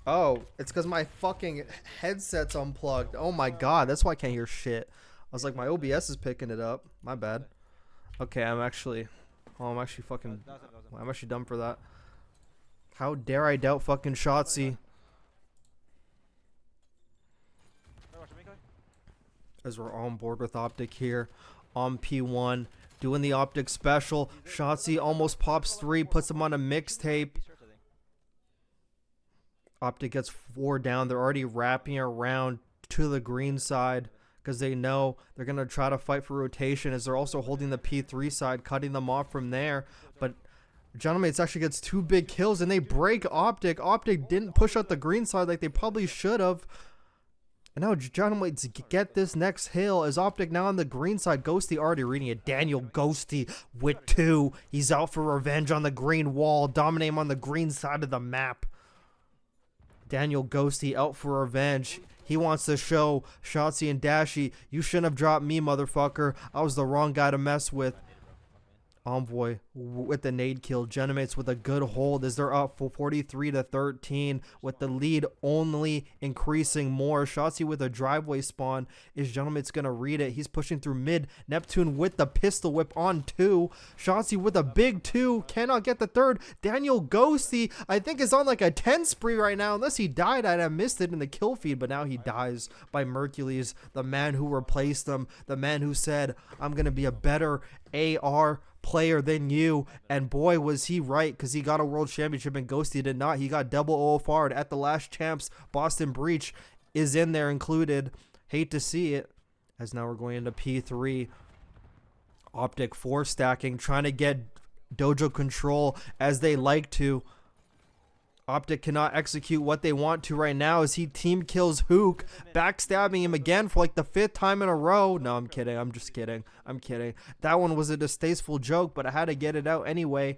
Oh, it's because my fucking headset's unplugged. Oh my god, that's why I can't hear shit. I was like, my OBS is picking it up. My bad. Okay, I'm actually fucking, I'm actually dumb for that. How dare I doubt fucking Shotzi? As we're on board with OpTic here on P1, doing the OpTic special. Shotzi almost pops 3, puts him on a mixtape. OpTic gets 4 down. They're already wrapping around to the green side because they know they're going to try to fight for rotation, as they're also holding the P3 side, cutting them off from there. But Gentlemates actually gets 2 big kills, and they break OpTic. OpTic didn't push out the green side like they probably should have. And now Gentlemates get this next hill as OpTic now on the green side. Ghosty already reading it. Daniel Ghosty with 2. He's out for revenge on the green wall. Dominate him on the green side of the map. Daniel Ghosty out for revenge. He wants to show Shotzi and Dashy, you shouldn't have dropped me, motherfucker. I was the wrong guy to mess with. Envoy with the nade kill. Gentlemates with a good hold as they're up for 43-13 with the lead only increasing more. Shotzi with a driveway spawn. Is Gentlemates gonna read it? He's pushing through mid. Neptune with the pistol whip on 2. Shotzi with a big 2. Cannot get the 3rd. Daniel Ghosty, I think, is on like a 10 spree right now. Unless he died, I'd have missed it in the kill feed. But now he dies by Mercules, the man who replaced him. The man who said, I'm gonna be a better AR player than you, and boy was he right, because he got a world championship and Ghosty did not. He got double OFR'd at the last champs. Boston Breach is in there included. Hate to see it, as now we're going into P3. OpTic 4 stacking, trying to get dojo control as they like to. OpTic cannot execute what they want to right now as he team kills Hook, backstabbing him again for like the 5th time in a row. No, I'm kidding. I'm just kidding. I'm kidding. That one was a distasteful joke, but I had to get it out anyway.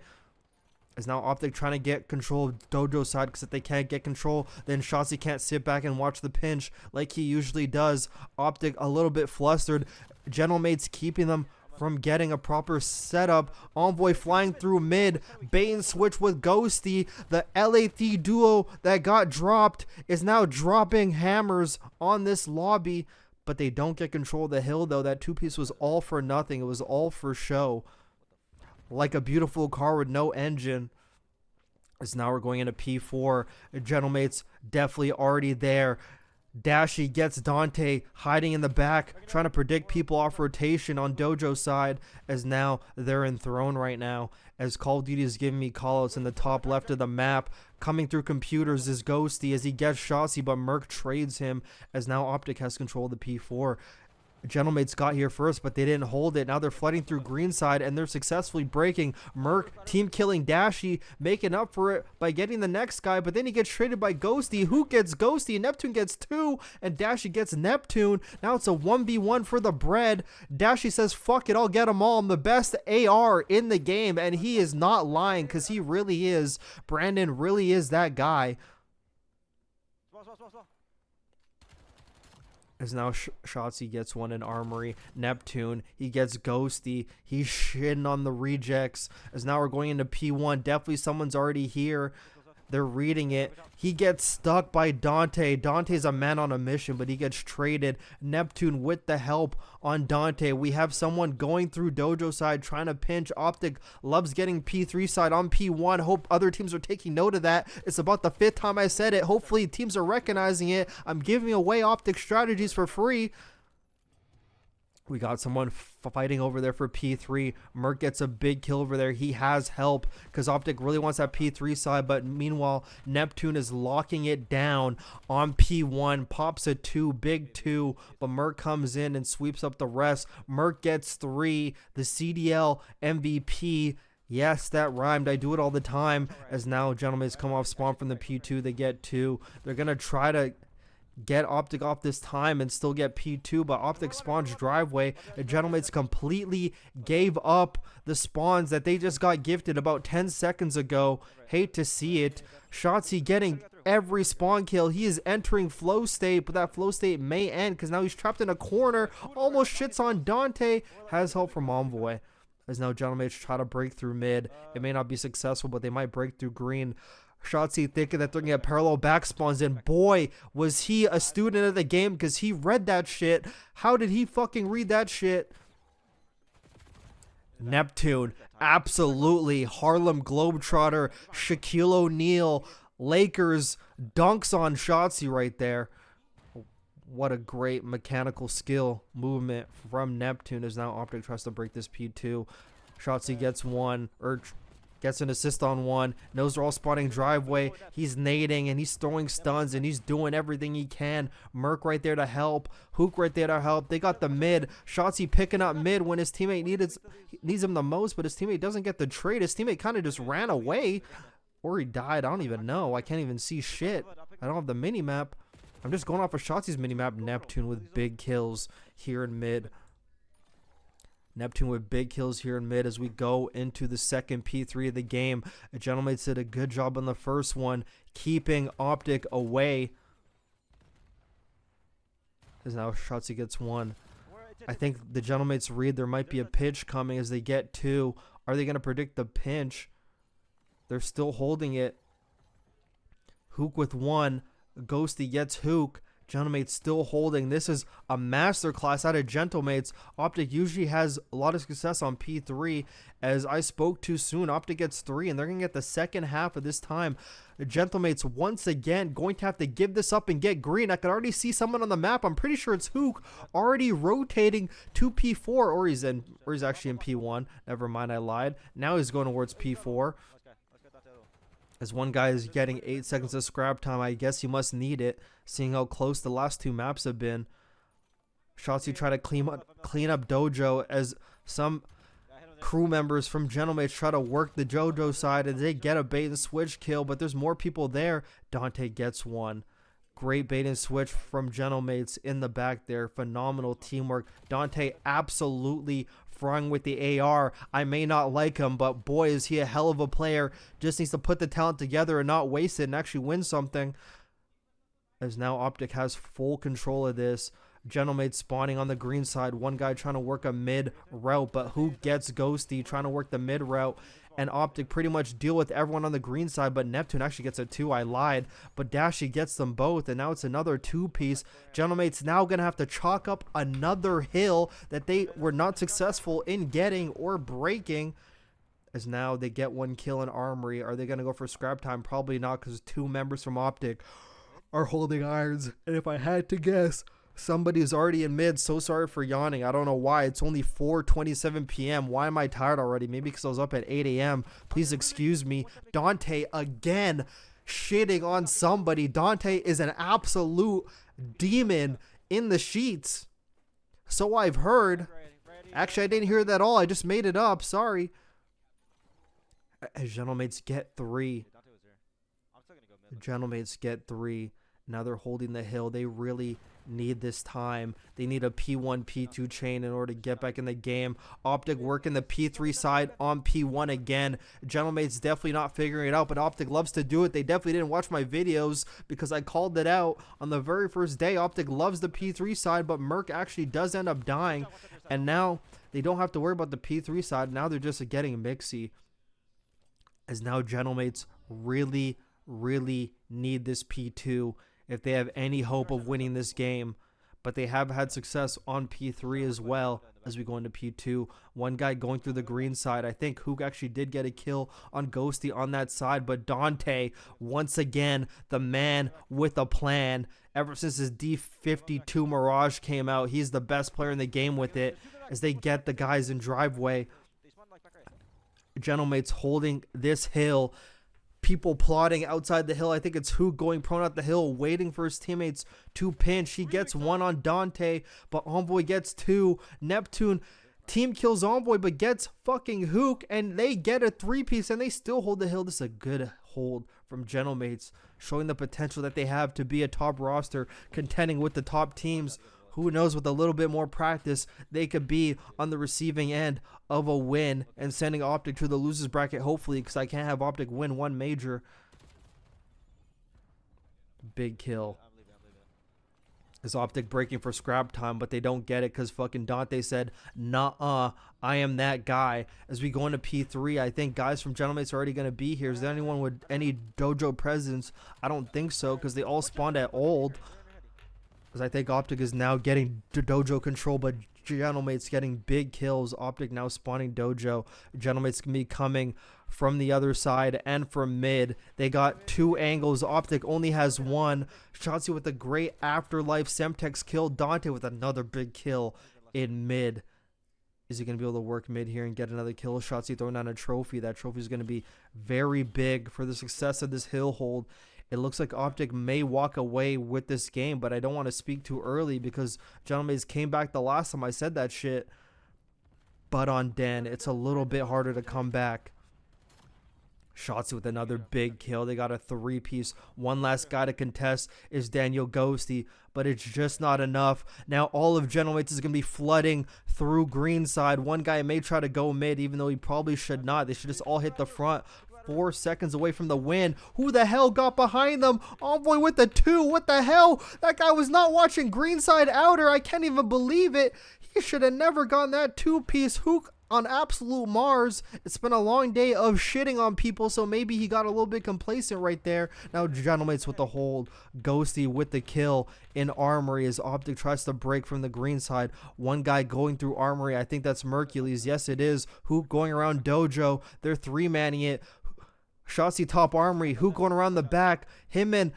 As now OpTic trying to get control of dojo side, because if they can't get control, then Shotzi can't sit back and watch the pinch like he usually does. OpTic a little bit flustered. Gentlemates keeping them from getting a proper setup. Envoy flying through mid. Bait and switch with Ghosty. The LAT duo that got dropped is now dropping hammers on this lobby. But they don't get control of the hill though. That 2-piece was all for nothing. It was all for show. Like a beautiful car with no engine. As now we're going into P4. Gentlemates definitely already there. Dashy gets Dante hiding in the back, trying to predict people off rotation on dojo side, as now they're enthroned right now. As Call of Duty is giving me callouts in the top left of the map. Coming through computers is Ghosty as he gets Shotzi, but Merc trades him, as now OpTic has control of the P4. Gentlemates got here first, but they didn't hold it. Now they're flooding through green side, and they're successfully breaking. Merc team killing Dashy, making up for it by getting the next guy, but then he gets traded by Ghosty. Who gets Ghosty? Neptune gets 2, and Dashy gets Neptune. Now it's a 1v1 for the bread. Dashy says, fuck it, I'll get them all. I'm the best AR in the game, and he is not lying, because he really is. Brandon really is that guy. As now Shotzi gets one in Armory. Neptune, he gets Ghosty. He's shitting on the rejects. As now we're going into P1. Definitely someone's already here. They're reading it. He gets stuck by Dante. Dante's a man on a mission, but he gets traded. Neptune with the help on Dante. We have someone going through dojo side trying to pinch. OpTic loves getting P3 side on P1. Hope other teams are taking note of that. It's about the 5th time I said it. Hopefully teams are recognizing it. I'm giving away OpTic strategies for free. We got someone fighting over there for P3. Merc gets a big kill over there. He has help because OpTic really wants that P3 side. But meanwhile, Neptune is locking it down on P1. Pops a 2, big 2. But Merc comes in and sweeps up the rest. Merc gets 3. The CDL MVP. Yes, that rhymed. I do it all the time. As now Gentlemates come off spawn from the P2. They get 2. They're going to try to get OpTic off this time and still get P2, but OpTic spawns driveway. The Gentlemates completely gave up the spawns that they just got gifted about 10 seconds ago. Hate to see it. Shotzzy getting every spawn kill. He is entering flow state, but that flow state may end because now he's trapped in a corner. Almost shits on Dante. Has help from Envoy. As now Gentlemates try to break through mid. It may not be successful, but they might break through green. Shotzzy thinking that they're going to get parallel back spawns in. Boy, was he a student of the game because he read that shit. How did he fucking read that shit? Neptune, absolutely. Harlem Globetrotter, Shaquille O'Neal, Lakers, dunks on Shotzzy right there. What a great mechanical skill movement from Neptune as now OpTic tries to break this P2. Shotzzy gets one, gets an assist on one. Knows they're all spotting driveway. He's nading and he's throwing stuns and he's doing everything he can. Merc right there to help. Hook right there to help. They got the mid. Shotzzy picking up mid when his teammate needs him the most, but his teammate doesn't get the trade. His teammate kind of just ran away. Or he died. I don't even know. I can't even see shit. I don't have the mini-map. I'm just going off of Shotzi's mini-map. Neptune with big kills here in mid. Neptune with big kills here in mid as we go into the second P3 of the game. Gentlemates did a good job on the first one, keeping OpTic away. As now Shotzzy gets one. I think the Gentlemates read there might be a pinch coming as they get 2. Are they going to predict the pinch? They're still holding it. Hook with 1. Ghosty gets Hook. Gentlemates still holding. This is a masterclass out of Gentlemates. OpTic usually has a lot of success on P3. As I spoke too soon, OpTic gets 3, and they're going to get the second half of this time. The Gentlemates once again going to have to give this up and get green. I can already see someone on the map. I'm pretty sure it's Hook already rotating to P4, or he's actually in P1. Never mind, I lied. Now he's going towards P4. As one guy is getting 8 seconds of scrap time, I guess he must need it, seeing how close the last 2 maps have been. Shotzzy try to clean up Dojo as some crew members from Gentlemates try to work the Dojo side and they get a bait and switch kill, but there's more people there. Dante gets one. Great bait and switch from Gentlemates in the back there. Phenomenal teamwork. Dante absolutely frying with the AR. I may not like him, but boy, is he a hell of a player. Just needs to put the talent together and not waste it and actually win something. As now OpTic has full control of this. Gentlemates spawning on the green side. One guy trying to work a mid route, but who gets Ghosty trying to work the mid route? And OpTic pretty much deal with everyone on the green side, but Neptune actually gets a 2. I lied, but Dashy gets them both, and now it's another 2-piece. Gentlemates now going to have to chalk up another hill that they were not successful in getting or breaking, as now they get 1 kill in Armory. Are they going to go for scrap time? Probably not, because 2 members from OpTic are holding irons, and if I had to guess, somebody's already in mid. So sorry for yawning. I don't know why. It's only 4:27 p.m. Why am I tired already? Maybe because I was up at 8 a.m. Please excuse me. Dante again shitting on somebody. Dante is an absolute demon in the sheets. So I've heard. Actually, I didn't hear that at all. I just made it up. Sorry. As Gentlemates get 3. Gentlemates get 3. Now they're holding the hill. They really need this time. They need a P1, P2 chain in order to get back in the game. OpTic working the P3 side on P1 again. Gentlemates definitely not figuring it out, but OpTic loves to do it. They definitely didn't watch my videos because I called it out on the very first day. OpTic loves the P3 side, but Merc actually does end up dying. And now they don't have to worry about the P3 side. Now they're just getting mixy. As now Gentlemates really need this P2 if they have any hope of winning this game. but they have had success on P3 as well as we go into P2. One guy going through the green side. I think Hook actually did get a kill on Ghosty on that side, but Dante, once again, the man with a plan. Ever since his D52 Mirage came out, he's the best player in the game with it as they get the guys in driveway. Gentlemates holding this hill. People plotting outside the hill. I think it's Hook going prone out the hill, waiting for his teammates to pinch. He gets one on Dante, but Envoy gets two. Neptune team kills Envoy, but gets fucking Hook, and they get a 3-piece, and they still hold the hill. This is a good hold from Gentlemates, showing the potential that they have to be a top roster, contending with the top teams. Who knows, with a little bit more practice, they could be on the receiving end of a win and sending OpTic to the losers bracket, hopefully, because I can't have OpTic win one major. Big kill. Is OpTic breaking for scrap time, but they don't get it because fucking Dante said, "Nah, I am that guy." As we go into P3, I think guys from Gentlemates are already going to be here. Is there anyone with any dojo presence? I don't think so, because they all spawned at old. Because I think OpTic is now getting dojo control, but Gentlemates getting big kills. OpTic now spawning dojo. Gentlemates can be coming from the other side and from mid. They got two angles. OpTic only has one. Shotzi with a great afterlife. Semtex kill. Dante with another big kill in mid. Is he going to be able to work mid here and get another kill? Shotzi throwing down a trophy. That trophy is going to be very big for the success of this hill hold. It looks like OpTic may walk away with this game, but I don't want to speak too early because Gentlemates came back the last time I said that shit. But on Den, it's a little bit harder to come back. Shotzi with another big kill. They got a 3-piece. One last guy to contest is Daniel Ghosty, but it's just not enough. Now all of Gentlemates is going to be flooding through green side. One guy may try to go mid, even though he probably should not. They should just all hit the front. 4 seconds away from the win. Who the hell got behind them? Envoy with the 2. What the hell? That guy was not watching greenside outer. I can't even believe it. He should have never gotten that 2-piece. Hook on absolute Mars. It's been a long day of shitting on people, so maybe he got a little bit complacent right there. Now Gentlemates with the hold. Ghosty with the kill in Armory as OpTic tries to break from the green side. One guy going through Armory. I think that's Mercules. Yes, it is. Hook going around Dojo. They're 3-manning it. Shotzi top Armory. Hook going around the back. Him and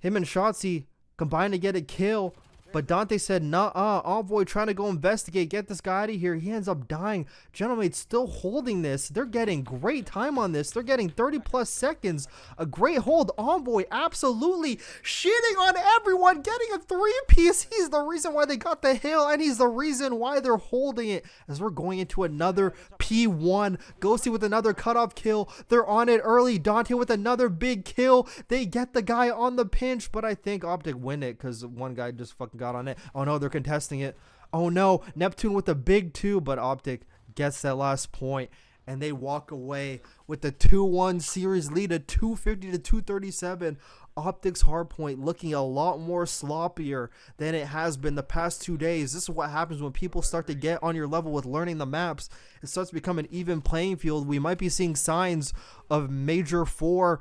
Shotzi combined to get a kill. But Dante said, nah, Envoy trying to go investigate, get this guy out of here. He ends up dying. Gentlemates still holding this. They're getting great time on this. They're getting 30+ seconds. A great hold. Envoy absolutely shitting on everyone, getting a 3-piece. He's the reason why they got the hill, and he's the reason why they're holding it. As we're going into another P1. Ghosty with another cutoff kill. They're on it early. Dante with another big kill. They get the guy on the pinch, but I think OpTic win it because one guy just fucking got on it. Oh no, they're contesting it. Oh no, Neptune with a big 2, but OpTic gets that last point, and they walk away with the 2-1 series lead, a 250 to 237. OpTic's hardpoint looking a lot more sloppier than it has been the past 2 days. This is what happens when people start to get on your level with learning the maps. It starts to become an even playing field. We might be seeing signs of Major 4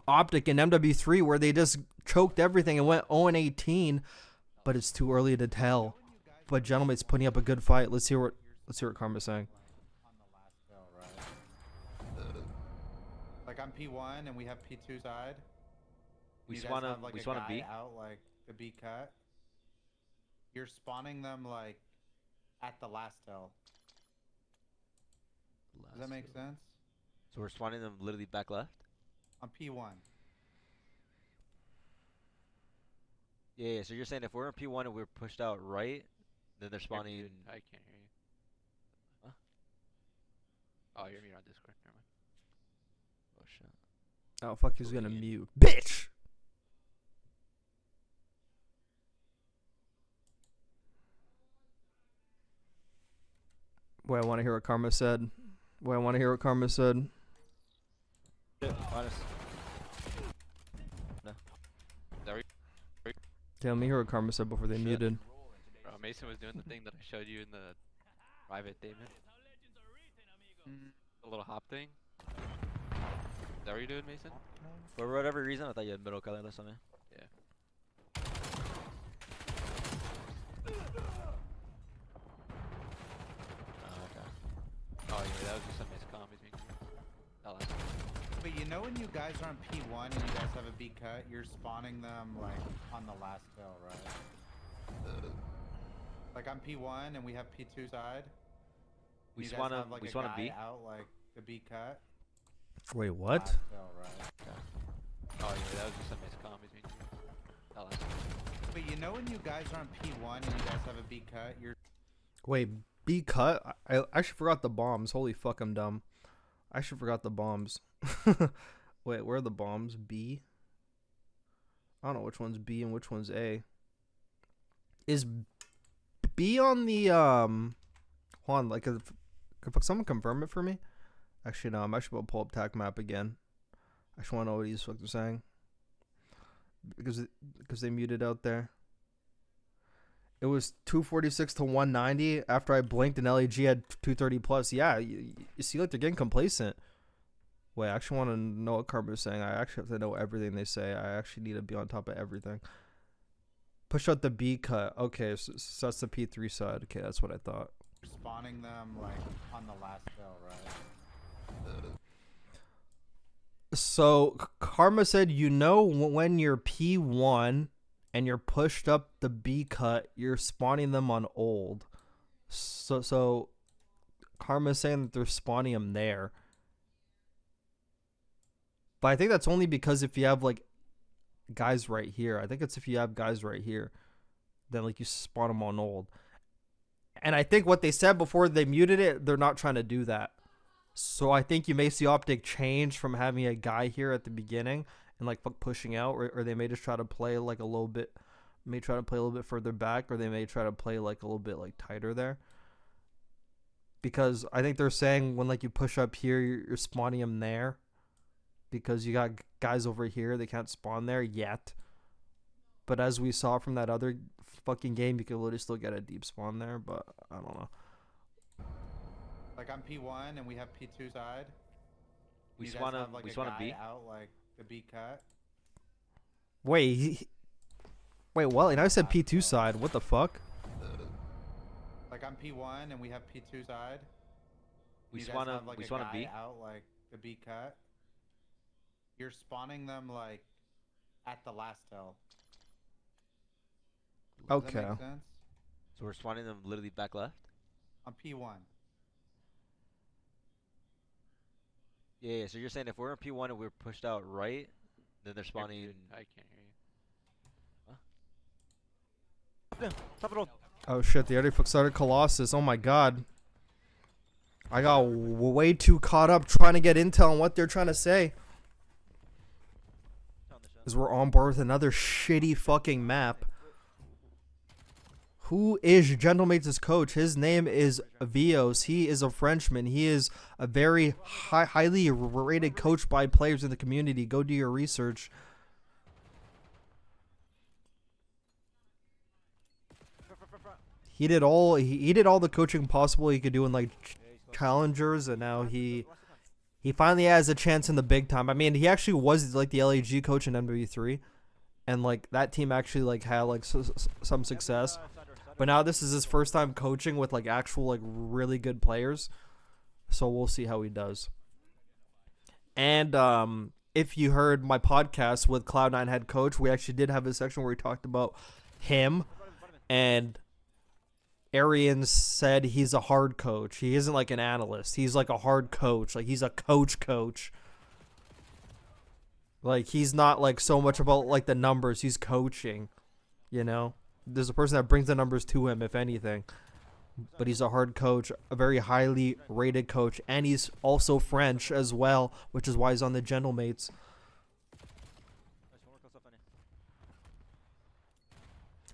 OpTic and MW3 where they just choked everything and went 0-18. But it's too early to tell. But Gentlemates putting up a good fight. Let's hear what Karma's saying. On the last hill, right? Like I'm P1 and we have P2 side. We You guys spawn have, like, we a spawn a guy B. out like the B cut. You're spawning them like at the last hill. Does that make sense? So we're spawning them literally back left? On P1. Yeah, so you're saying if we're in P1 and we're pushed out right, then they're spawning. I can't hear you. Huh? Oh, you're on Discord. Never mind. Oh shit. Oh fuck, he's gonna mute. Bitch! Wait, I want to hear what Karma said. Yeah, honest. Yeah, let me hear what Karma said before they muted. Bro, Mason was doing the thing that I showed you in the private statement. The little hop thing. Is that what you're doing, Mason? For whatever reason, I thought you had middle color or something. Yeah. Oh yeah, that was just some miscomm between you. That last one. But you know when you guys are on P1 and you guys have a B cut, you're spawning them like on the last hill, right? Like I'm P1 and we have P2 side. We You guys spawn have, like, we a spawn a guy B. out like the B cut. Wait, what? Last hill, right? Oh yeah, that was just some miscomm between you. That last one. But you know when you guys are on P1 and you guys have a B cut, you're Wait, B cut? I actually forgot the bombs. Holy fuck, I'm dumb. I actually forgot the bombs. Wait, where are the bombs? B? I don't know which one's B and which one's A. Is B on the, hold on, like, could someone confirm it for me? Actually, no, I'm actually about to pull up TAC map again. I actually want to know what these fuck are saying. Because they muted out there. It was 246 to 190 after I blinked and LAG had 230 plus. Yeah, you see like they're getting complacent. Wait, I actually want to know what Karma is saying. I actually have to know everything they say. I actually need to be on top of everything. Push out the B cut. Okay, so that's the P3 side. Okay, that's what I thought. spawning them like on the last hill, right? So Karma said, you know, when you're P1 and you're pushed up the B cut, you're spawning them on old. So Karma is saying that they're spawning them there. But I think that's only because if you have like guys right here. I think it's if you have guys right here, then like you spawn them on old. And I think what they said before they muted it, they're not trying to do that. So I think you may see OpTic change from having a guy here at the beginning and like pushing out, or they may just try to play like a little bit, may try to play a little bit further back, or they may try to play like a little bit like tighter there. Because I think they're saying when like you push up here, you're spawning them there. Because you got guys over here, they can't spawn there yet. But as we saw from that other fucking game, you could literally still get a deep spawn there, but I don't know. Like I'm P1 and we have P2 side. We You spawn guys a have, like, we a spawn a guy B. out like the B cut. Wait, wait, what? And I said P2 side. What the fuck? Like I'm P1 and we have P2 side. We You guys spawn a have, like, we a spawn a guy B. out like the B cut. You're spawning them like at the last hill. Does that Okay. make sense? So we're spawning them literally back left. On P1. Yeah. So you're saying if we're in P1 and we're pushed out right, then they're spawning. I can't hear you. Top it all. Oh shit, they already started Colossus. Oh my god. I got way too caught up trying to get intel on what they're trying to say. Because we're on board with another shitty fucking map. Who is Gentlemates' coach? His name is Vios. He is a Frenchman. He is a very highly rated coach by players in the community. Go do your research. He did all the coaching possible he could do in like challengers, and now he finally has a chance in the big time. I mean, he actually was like the LAG coach in MW3, and like that team actually like had like some success. But now this is his first time coaching with like actual like really good players, so we'll see how he does. And if you heard my podcast with Cloud9 head coach, we actually did have a section where we talked about him, and Arian said he's a hard coach. He isn't like an analyst. He's like a hard coach. Like he's a coach. Like he's not like so much about like the numbers. He's coaching, you know. There's a person that brings the numbers to him, if anything. But he's a hard coach, a very highly rated coach, and he's also French as well, which is why he's on the Gentlemates.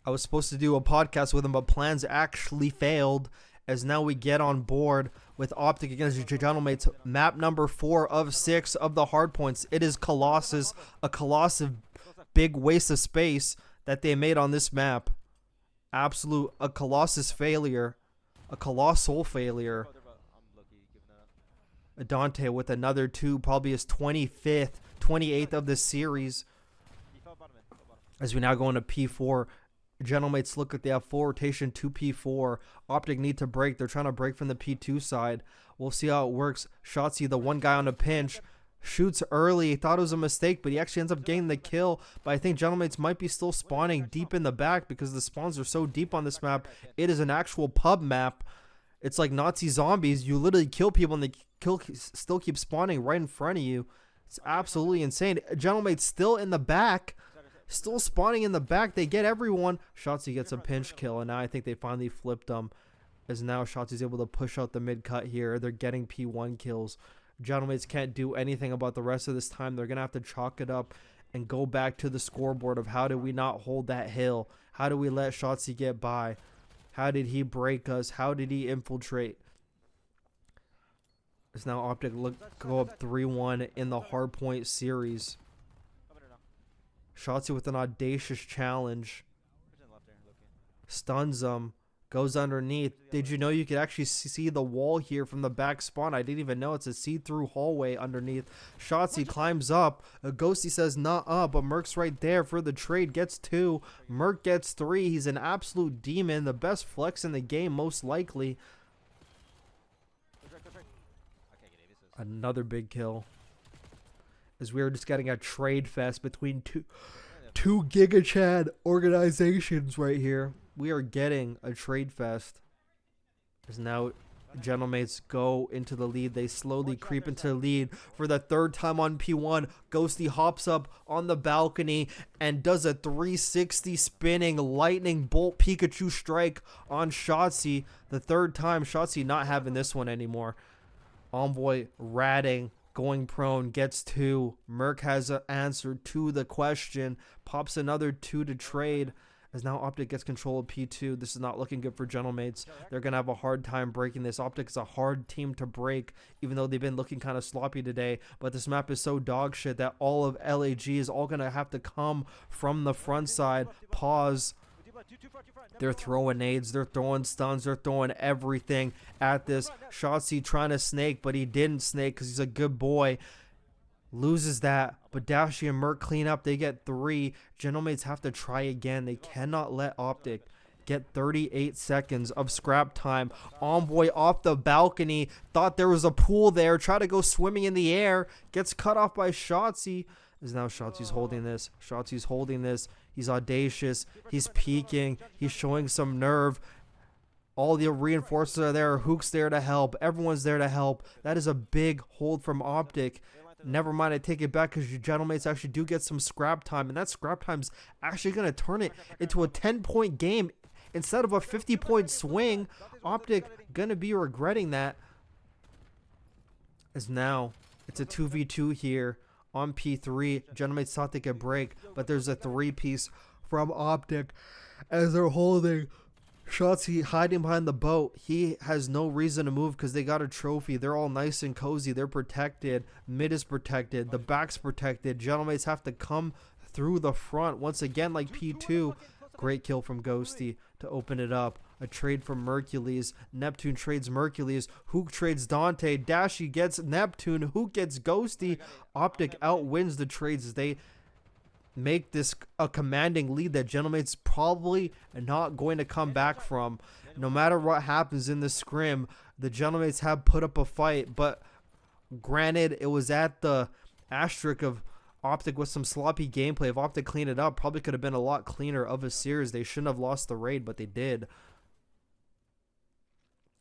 I was supposed to do a podcast with him, but plans actually failed, as now we get on board with OpTic against Gentlemates. Map number 4 of 6 of the hardpoints. It is Colossus, a colossal big waste of space that they made on this map. A Colossus failure. A colossal failure. Dante with another 2, probably his 28th of the series. As we now go into P4. Gentlemates look like they have full rotation 2P4. OpTic need to break. They're trying to break from the P2 side. We'll see how it works. Shotzzy, the one guy on a pinch, shoots early. He thought it was a mistake, but he actually ends up getting the kill. But I think Gentlemates might be still spawning deep in the back because the spawns are so deep on this map. It is an actual pub map. It's like Nazi zombies. You literally kill people and they still keep spawning right in front of you. It's absolutely insane. Gentlemates still in the back. Still spawning in the back. They get everyone. Shotzzy gets a pinch kill, and now I think they finally flipped them. As now Shotzzy's able to push out the mid cut here. They're getting P1 kills. Gentlemates can't do anything about the rest of this time. They're going to have to chalk it up and go back to the scoreboard of how did we not hold that hill? How did we let Shotzzy get by? How did he break us? How did he infiltrate? As now OpTic go up 3-1 in the hardpoint series. Shotzzy with an audacious challenge. Stuns him. Goes underneath. Did you know you could actually see the wall here from the back spawn? I didn't even know. It's a see-through hallway underneath. Shotzzy climbs up. Ghosty says nah, but Merc's right there for the trade. Gets 2. Merc gets 3. He's an absolute demon. The best flex in the game, most likely. Another big kill. As we are just getting a trade fest between two Giga Chad organizations right here. We are getting a trade fest. As now Gentlemates go into the lead. They slowly creep into the lead for the third time on P1. Ghosty hops up on the balcony and does a 360 spinning lightning bolt Pikachu strike on Shotzzy. The third time. Shotzzy not having this one anymore. Envoy ratting. Going prone, gets 2. Merc has an answer to the question. Pops another 2 to trade. As now OpTic gets control of P2. This is not looking good for Gentlemates. They're going to have a hard time breaking this. OpTic is a hard team to break, even though they've been looking kind of sloppy today. But this map is so dog shit that all of LAG is all going to have to come from the front side. Pause. They're throwing nades, they're throwing stuns, they're throwing everything at this. Shotzzy trying to snake, but he didn't snake because he's a good boy. Loses that, but Dashi and Merc clean up. They get 3. Gentlemates have to try again. They cannot let OpTic get 38 seconds of scrap time. Envoy off the balcony. Thought there was a pool there. Try to go swimming in the air. Gets cut off by Shotzzy. As now Shotzzy's holding this. Shotzzy's holding this. He's audacious. He's peeking. He's showing some nerve. All the reinforcers are there. Hook's there to help. Everyone's there to help. That is a big hold from OpTic. Never mind, I take it back because your Gentlemates actually do get some scrap time. And that scrap time's actually going to turn it into a 10-point game instead of a 50-point swing. OpTic going to be regretting that. As now it's a 2v2 here. On P3, Gentlemates thought they could break, but there's a 3-piece from OpTic as they're holding Shotzzy hiding behind the boat. He has no reason to move because they got a trophy. They're all nice and cozy. They're protected. Mid is protected. The back's protected. Gentlemates have to come through the front once again like P2. Great kill from Ghosty to open it up. A trade from Mercules. Neptune trades Mercules. Hook trades Dante. Dashi gets Neptune. Hook gets Ghosty. OpTic outwins the trades as they make this a commanding lead that Gentlemates probably not going to come back from. No matter what happens in the scrim, the Gentlemates have put up a fight. But granted, it was at the asterisk of OpTic with some sloppy gameplay. If OpTic cleaned it up, probably could have been a lot cleaner of a series. They shouldn't have lost the raid, but they did.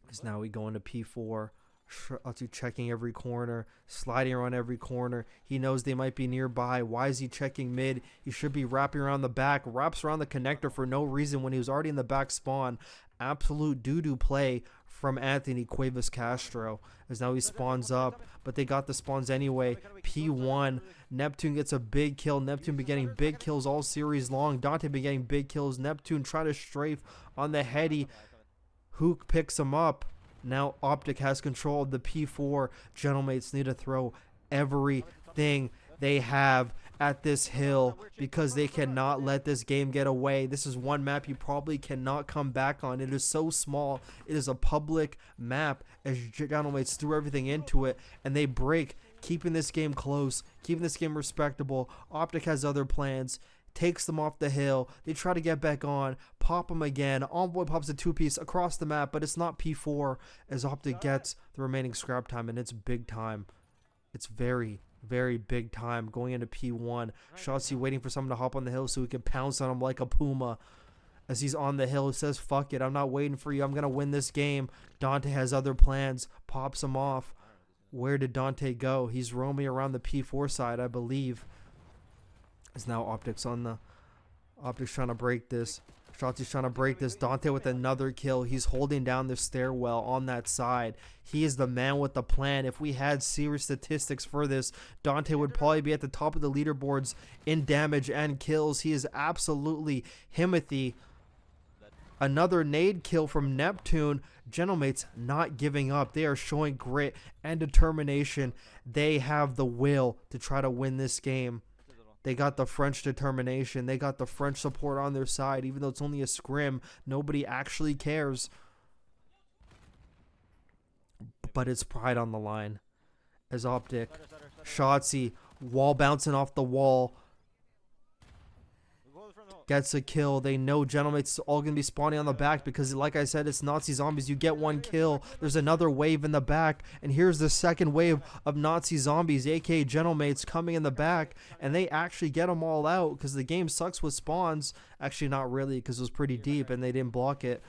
Because now we go into P4. Shotzzy checking every corner, sliding around every corner. He knows they might be nearby. Why is he checking mid? He should be wrapping around the back. Wraps around the connector for no reason when he was already in the back spawn. Absolute doo-doo play from Anthony Cuevas Castro. As now he spawns up, but they got the spawns anyway. P1. Neptune gets a big kill. Neptune been getting big kills all series long. Dante been getting big kills. Neptune trying to strafe on the heady. Hook picks him up. Now OpTic has control of the P4. Gentlemates need to throw everything they have at this hill because they cannot let this game get away. This is one map you probably cannot come back on. It is so small. It is a public map as Gentlemates threw everything into it and they break, keeping this game close, keeping this game respectable. OpTic has other plans. takes them off the hill. They try to get back on, pop them again. Envoy pops a 2-piece across the map, but it's not P4 as OpTic gets the remaining scrap time, and it's big time. It's very, very big time going into P1. Shotzi waiting for someone to hop on the hill so he can pounce on him like a puma. As he's on the hill, he says, fuck it, I'm not waiting for you. I'm going to win this game. Dante has other plans, pops him off. Where did Dante go? He's roaming around the P4 side, I believe. As now OpTic's on the... OpTic's trying to break this. Shotzi's trying to break this. Dante with another kill. He's holding down the stairwell on that side. He is the man with the plan. If we had serious statistics for this, Dante would probably be at the top of the leaderboards in damage and kills. He is absolutely Himothy. Another nade kill from Neptune. Gentlemates not giving up. They are showing grit and determination. They have the will to try to win this game. They got the French determination. They got the French support on their side. Even though it's only a scrim, nobody actually cares. But it's pride on the line. As OpTic, Shotzi, wall bouncing off the wall, gets a kill. They know Gentlemates is all going to be spawning on the back because, like I said, it's Nazi zombies. You get one kill, there's another wave in the back, and here's the second wave of Nazi zombies, aka Gentlemates, coming in the back, and they actually get them all out because the game sucks with spawns. Actually, not really, because it was pretty deep and they didn't block it.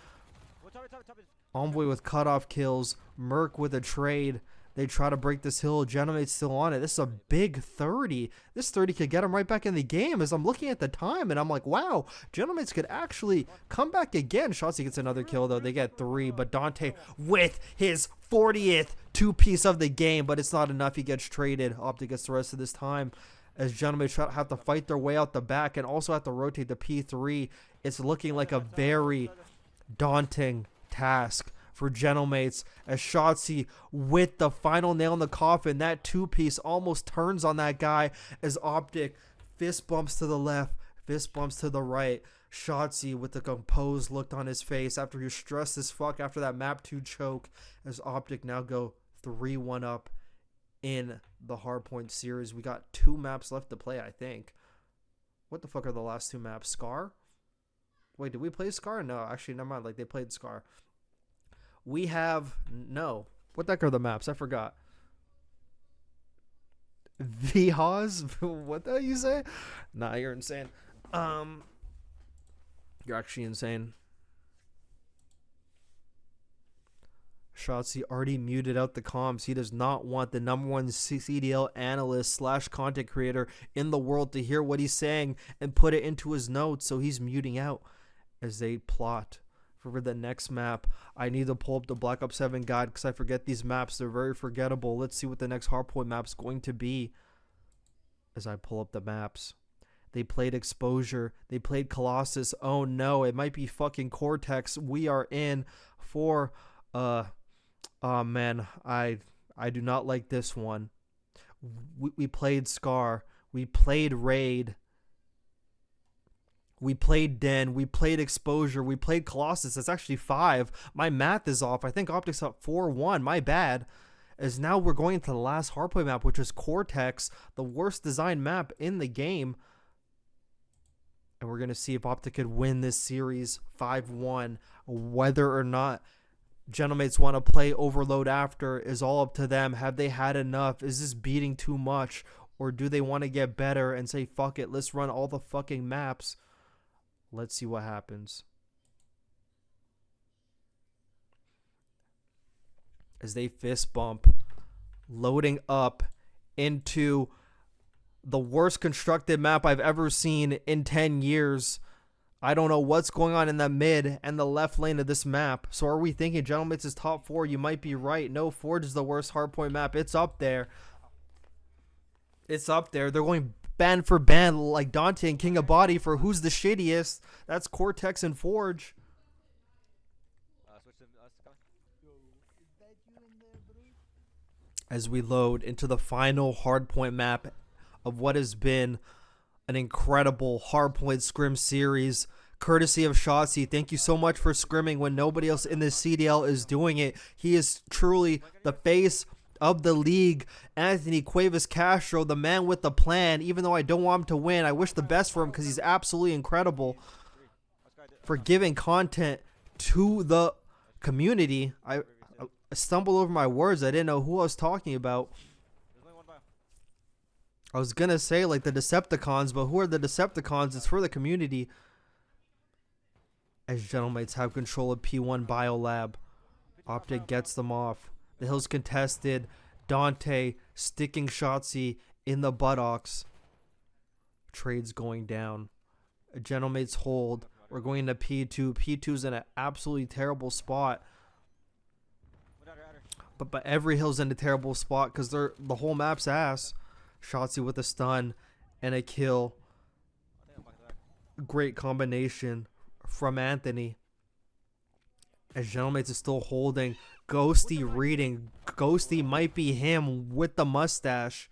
Envoy with cutoff kills, Merc with a trade. They try to break this hill. Gentlemates still on it. This is a big 30. This 30 could get him right back in the game. As I'm looking at the time, and I'm like, wow, Gentlemates could actually come back again. Shotzi gets another kill, though. They get 3, but Dante with his 40th 2-piece of the game, but it's not enough. He gets traded. OpTic gets the rest of this time. As Gentlemates have to fight their way out the back and also have to rotate the P3. It's looking like a very daunting task for Gentlemates, as Shotzi with the final nail in the coffin. That 2-piece almost turns on that guy as OpTic fist bumps to the left, fist bumps to the right. Shotzi with the composed look on his face after he was stressed as fuck after that map 2 choke, as OpTic now go 3-1 up in the Hardpoint series. We got 2 maps left to play, I think. What the fuck are the last 2 maps? Scar? Wait, did we play Scar? No, actually, never mind. Like, they played Scar. We have no. What the heck are the maps? I forgot. Vihaz? What the hell you say? Nah, you're insane. You're actually insane. Shotzi already muted out the comms. He does not want the #1 CDL analyst / content creator in the world to hear what he's saying and put it into his notes, so he's muting out as they plot for the next map. I need to pull up the Black Ops 7 guide because I forget these maps. They're very forgettable. Let's see what the next Hardpoint map's going to be as I pull up the maps. They played Exposure. They played Colossus. Oh no, it might be fucking Cortex. We are in for oh man, I do not like this one. We played Scar. We played Raid. We played Den, we played Exposure, we played Colossus. That's actually 5. My math is off. I think OpTic's up 4-1. My bad. As now we're going into the last Hardpoint map, which is Cortex, the worst designed map in the game. And we're going to see if OpTic could win this series 5-1. Whether or not Gentlemates want to play Overload after is all up to them. Have they had enough? Is this beating too much? Or do they want to get better and say, fuck it, let's run all the fucking maps? Let's see what happens. As they fist bump, loading up into the worst constructed map I've ever seen in 10 years. I don't know what's going on in the mid and the left lane of this map. So are we thinking Gentlemates is top 4? You might be right. No, Forge is the worst Hardpoint map. It's up there. It's up there. They're going band for band like Dante and King of Body for who's the shittiest. That's Cortex and Forge. As we load into the final Hardpoint map of what has been an incredible Hardpoint Scrim series, courtesy of Shotzi. Thank you so much for scrimming when nobody else in this CDL is doing it. He is truly the face of the league, Anthony Cuevas Castro, the man with the plan. Even though I don't want him to win, I wish the best for him because he's absolutely incredible for giving content to the community. I stumbled over my words. I didn't know who I was talking about. I was gonna say like the Decepticons, but who are the Decepticons? It's for the community. As Gentlemates have control of P1 Biolab, OpTic gets them off. The hill's contested. Dante sticking Shotzi in the buttocks. Trades going down. Gentlemates hold. We're going into P2. P2's in an absolutely terrible spot. But every hill's in a terrible spot because the whole map's ass. Shotzi with a stun and a kill. Great combination from Anthony. As Gentlemates is still holding. Ghosty reading. Ghosty might be him with the mustache.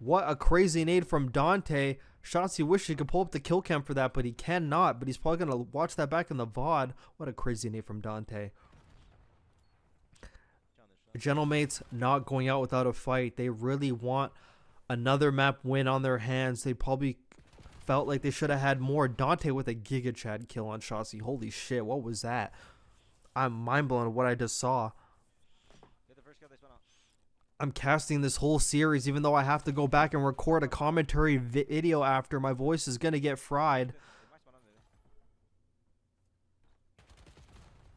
What a crazy nade from Dante. Shotzi wish he could pull up the kill cam for that, but he cannot. But he's probably going to watch that back in the VOD. What a crazy nade from Dante. Gentlemates not going out without a fight. They really want another map win on their hands. They probably felt like they should have had more. Dante with a Giga Chad kill on Shotzi. Holy shit, what was that? I'm mind blown at what I just saw. I'm casting this whole series even though I have to go back and record a commentary video after. My voice is going to get fried.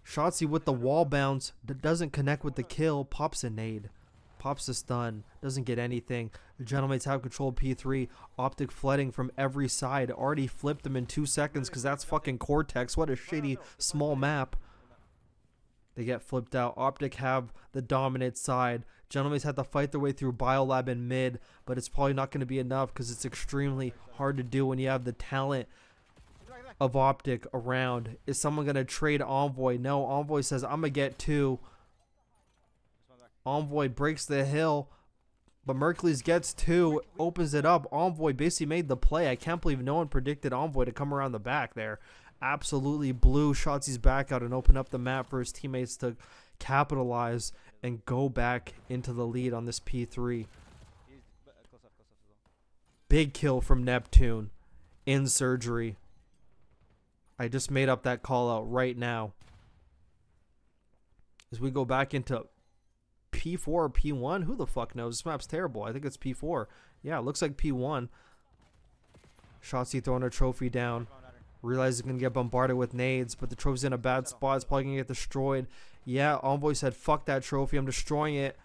Shotzi with the wall bounce. Doesn't connect with the kill. Pops a nade. Pops a stun. Doesn't get anything. The Gentlemates have control of P3. OpTic flooding from every side. Already flipped them in 2 seconds because that's fucking Cortex. What a shitty small map. They get flipped out. OpTic have the dominant side. Gentlemates have to fight their way through Biolab in mid, but it's probably not going to be enough because it's extremely hard to do when you have the talent of OpTic around. Is someone going to trade Envoy? No, Envoy says, I'm going to get 2. Envoy breaks the hill, but Mercules gets 2, opens it up. Envoy basically made the play. I can't believe no one predicted Envoy to come around the back there. Absolutely blew Shotzi's back out and opened up the map for his teammates to capitalize and go back into the lead on this P3. Big kill from Neptune in surgery. I just made up that call out right now. As we go back into P4 or P1, who the fuck knows? This map's terrible. I think it's P4. Yeah, it looks like P1. Shotzi throwing a trophy down. Realizes he's going to get bombarded with nades, but the trophy's in a bad spot. It's probably going to get destroyed. Yeah, Envoy said, fuck that trophy. I'm destroying it.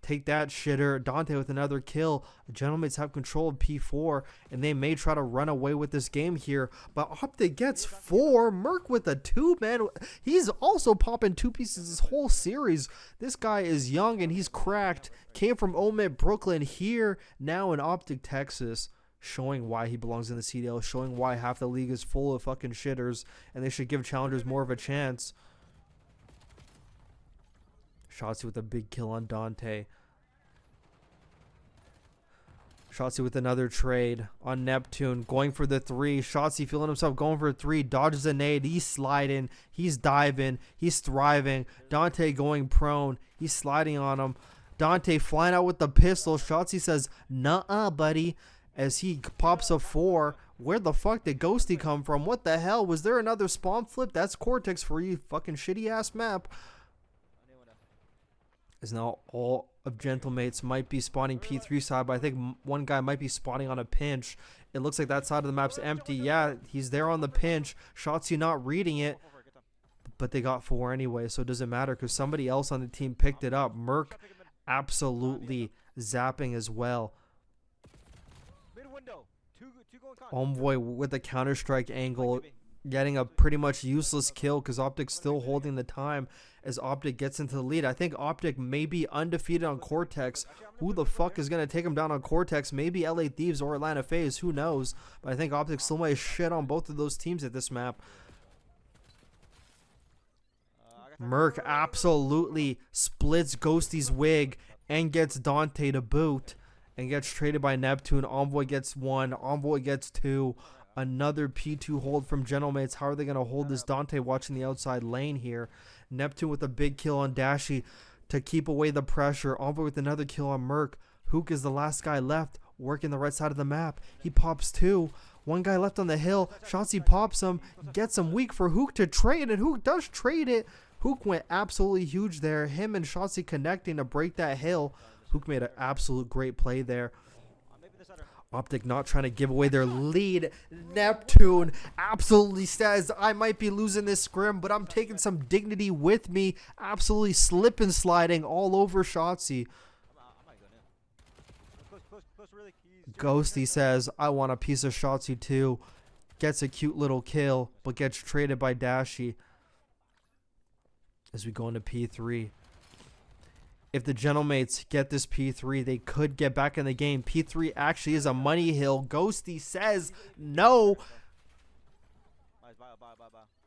Take that, shitter. Dante with another kill. The Gentlemates have control of P4, and they may try to run away with this game here. But OpTic gets 4. Merc with a 2, man. He's also popping 2 pieces this whole series. This guy is young, and he's cracked. Came from Omid, Brooklyn, here, now in OpTic, Texas. Showing why he belongs in the CDL. Showing why half the league is full of fucking shitters, and they should give challengers more of a chance. Shotzi with a big kill on Dante. Shotzi with another trade on Neptune. Going for the 3. Shotzi feeling himself going for a 3. Dodges a nade. He's sliding. He's diving. He's thriving. Dante going prone. He's sliding on him. Dante flying out with the pistol. Shotzi says, nuh-uh, buddy. As he pops a 4. Where the fuck did Ghosty come from? What the hell? Was there another spawn flip? That's Cortex for you. Fucking shitty ass map. As now all of Gentlemates might be spawning P3 side, but I think one guy might be spawning on a pinch. It looks like that side of the map's empty. Yeah, he's there on the pinch. Shotzi not reading it, but they got 4 anyway, so it doesn't matter because somebody else on the team picked it up. Merc absolutely zapping as well. Envoy with a Counter-Strike angle, getting a pretty much useless kill because OpTic's still holding the time as OpTic gets into the lead. I think OpTic may be undefeated on Cortex. Who the fuck is going to take him down on Cortex? Maybe LA Thieves or Atlanta FaZe. Who knows? But I think OpTic still might shit on both of those teams at this map. Merc absolutely splits Ghosty's wig and gets Dante to boot. And gets traded by Neptune. Envoy gets 1. Envoy gets 2. Another P2 hold from Gentlemates. How are they going to hold this Dante watching the outside lane here? Neptune with a big kill on Dashi to keep away the pressure. Envoy with another kill on Merc. Hook is the last guy left, working the right side of the map. He pops 2. One guy left on the hill. Shotzi pops him, gets him weak for Hook to trade, and Hook does trade it. Hook went absolutely huge there. Him and Shotzi connecting to break that hill. Hook made an absolute great play there. OpTic not trying to give away their lead. Neptune absolutely says, I might be losing this scrim, but I'm taking some dignity with me. Absolutely slip and sliding all over Shotzi. Ghosty says, I want a piece of Shotzi too. Gets a cute little kill, but gets traded by Dashi. As we go into P3. If the Gentlemates get this P3, they could get back in the game. P3 actually is a money hill. Ghosty says no.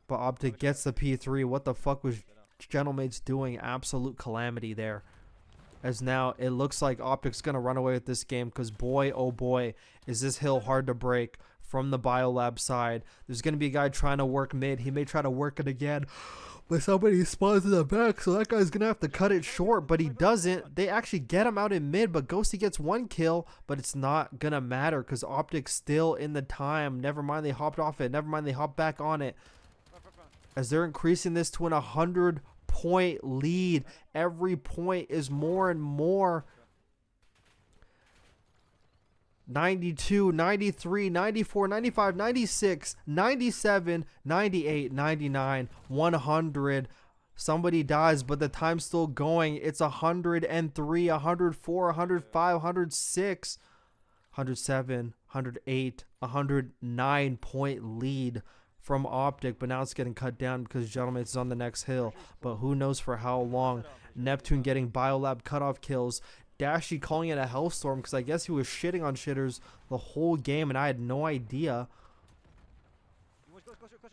But OpTic gets the P3. What the fuck was Gentlemates doing? Absolute calamity there. As now it looks like OpTic's going to run away with this game because boy, oh boy, is this hill hard to break from the Biolab side. There's going to be a guy trying to work mid. He may try to work it again. But somebody spawns in the back, so that guy's going to have to cut it short, but he doesn't. They actually get him out in mid, but Ghosty gets 1 kill, but it's not going to matter because OpTic's still in the time. Never mind they hopped off it. Never mind they hopped back on it. As they're increasing this to an 100-point lead. Every point is more and more. 92, 93, 94, 95, 96, 97, 98, 99, 100. Somebody dies, but the time's still going. It's 103, 104, 105, 106, 107, 108, 109 point lead from OpTic, but now it's getting cut down because Gentlemates is on the next hill. But who knows for how long. Neptune getting Biolab cutoff kills. Dashi calling it a hellstorm because I guess he was shitting on shitters the whole game and I had no idea.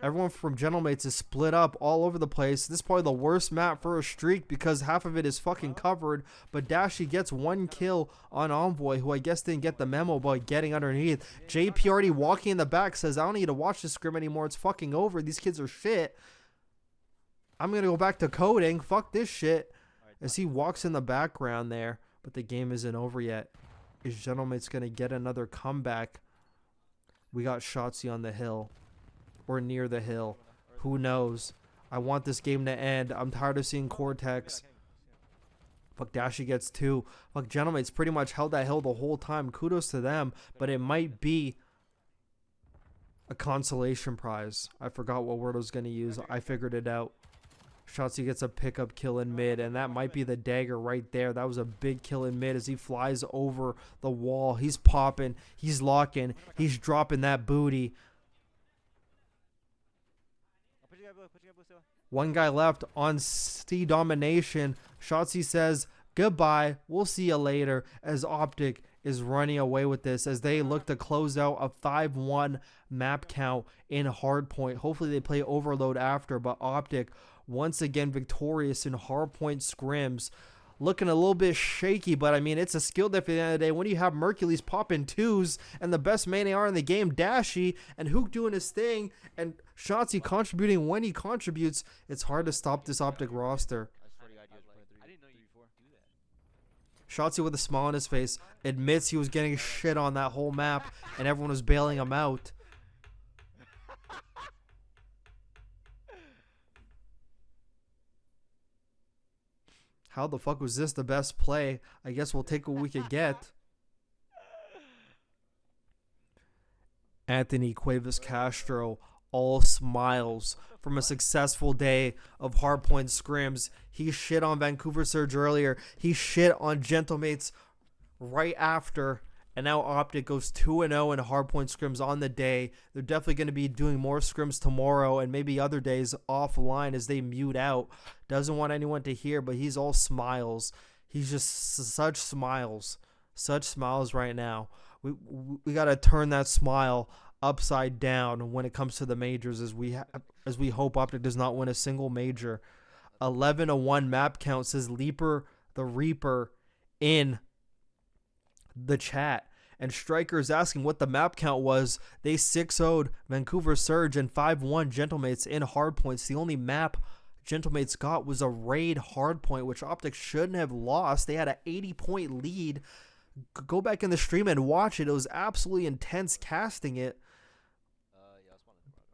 Everyone from Gentlemates is split up all over the place. This is probably the worst map for a streak because half of it is fucking covered. But Dashi gets 1 kill on Envoy, who I guess didn't get the memo by getting underneath. JP already walking in the back says, I don't need to watch this scrim anymore. It's fucking over. These kids are shit. I'm going to go back to coding. Fuck this shit. As he walks in the background there. But the game isn't over yet. Is Gentlemates going to get another comeback? We got Shotzi on the hill. Or near the hill. Who knows? I want this game to end. I'm tired of seeing Cortex. Fuck, Dashi gets 2. Fuck, Gentlemates pretty much held that hill the whole time. Kudos to them. But it might be a consolation prize. I forgot what word I was going to use. I figured it out. Shotzi gets a pickup kill in mid, and that might be the dagger right there. That was a big kill in mid as he flies over the wall. He's popping. He's locking. He's dropping that booty. 1 guy left on C domination. Shotzi says, goodbye. We'll see you later as OpTic is running away with this as they look to close out a 5-1 map count in hardpoint. Hopefully they play overload after, but OpTic once again victorious in hardpoint scrims. Looking a little bit shaky, but I mean, it's a skill dip at the end of the day. When you have Mercules popping 2s and the best main AR in the game, Dashi, and Hook doing his thing, and Shotzi contributing when he contributes, it's hard to stop this OpTic roster. Shotzi with a smile on his face admits he was getting shit on that whole map, and everyone was bailing him out. How the fuck was this the best play? I guess we'll take what we could get. Anthony Cuevas Castro, all smiles from a successful day of hardpoint scrims. He shit on Vancouver Surge earlier. He shit on Gentlemates right after. And now OpTic goes 2-0 in hardpoint scrims on the day. They're definitely going to be doing more scrims tomorrow and maybe other days offline as they mute out. Doesn't want anyone to hear, but he's all smiles. He's just such smiles. Such smiles right now. We got to turn that smile upside down when it comes to the majors as we hope OpTic does not win a single major. 11-1 map count, says Leaper the Reaper in the chat. And Striker is asking what the map count was. They 6-0'd Vancouver Surge and 5-1 Gentlemates in hardpoints. The only map Gentlemates got was a raid hardpoint, which OpTic shouldn't have lost. They had an 80-point lead. Go back in the stream and watch it. It was absolutely intense casting it.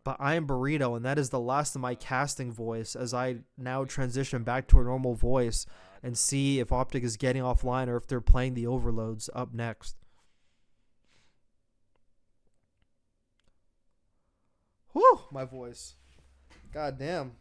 But I am Borito, and that is the last of my casting voice as I now transition back to a normal voice and see if OpTic is getting offline or if they're playing the overloads up next. Whew, my voice. God damn.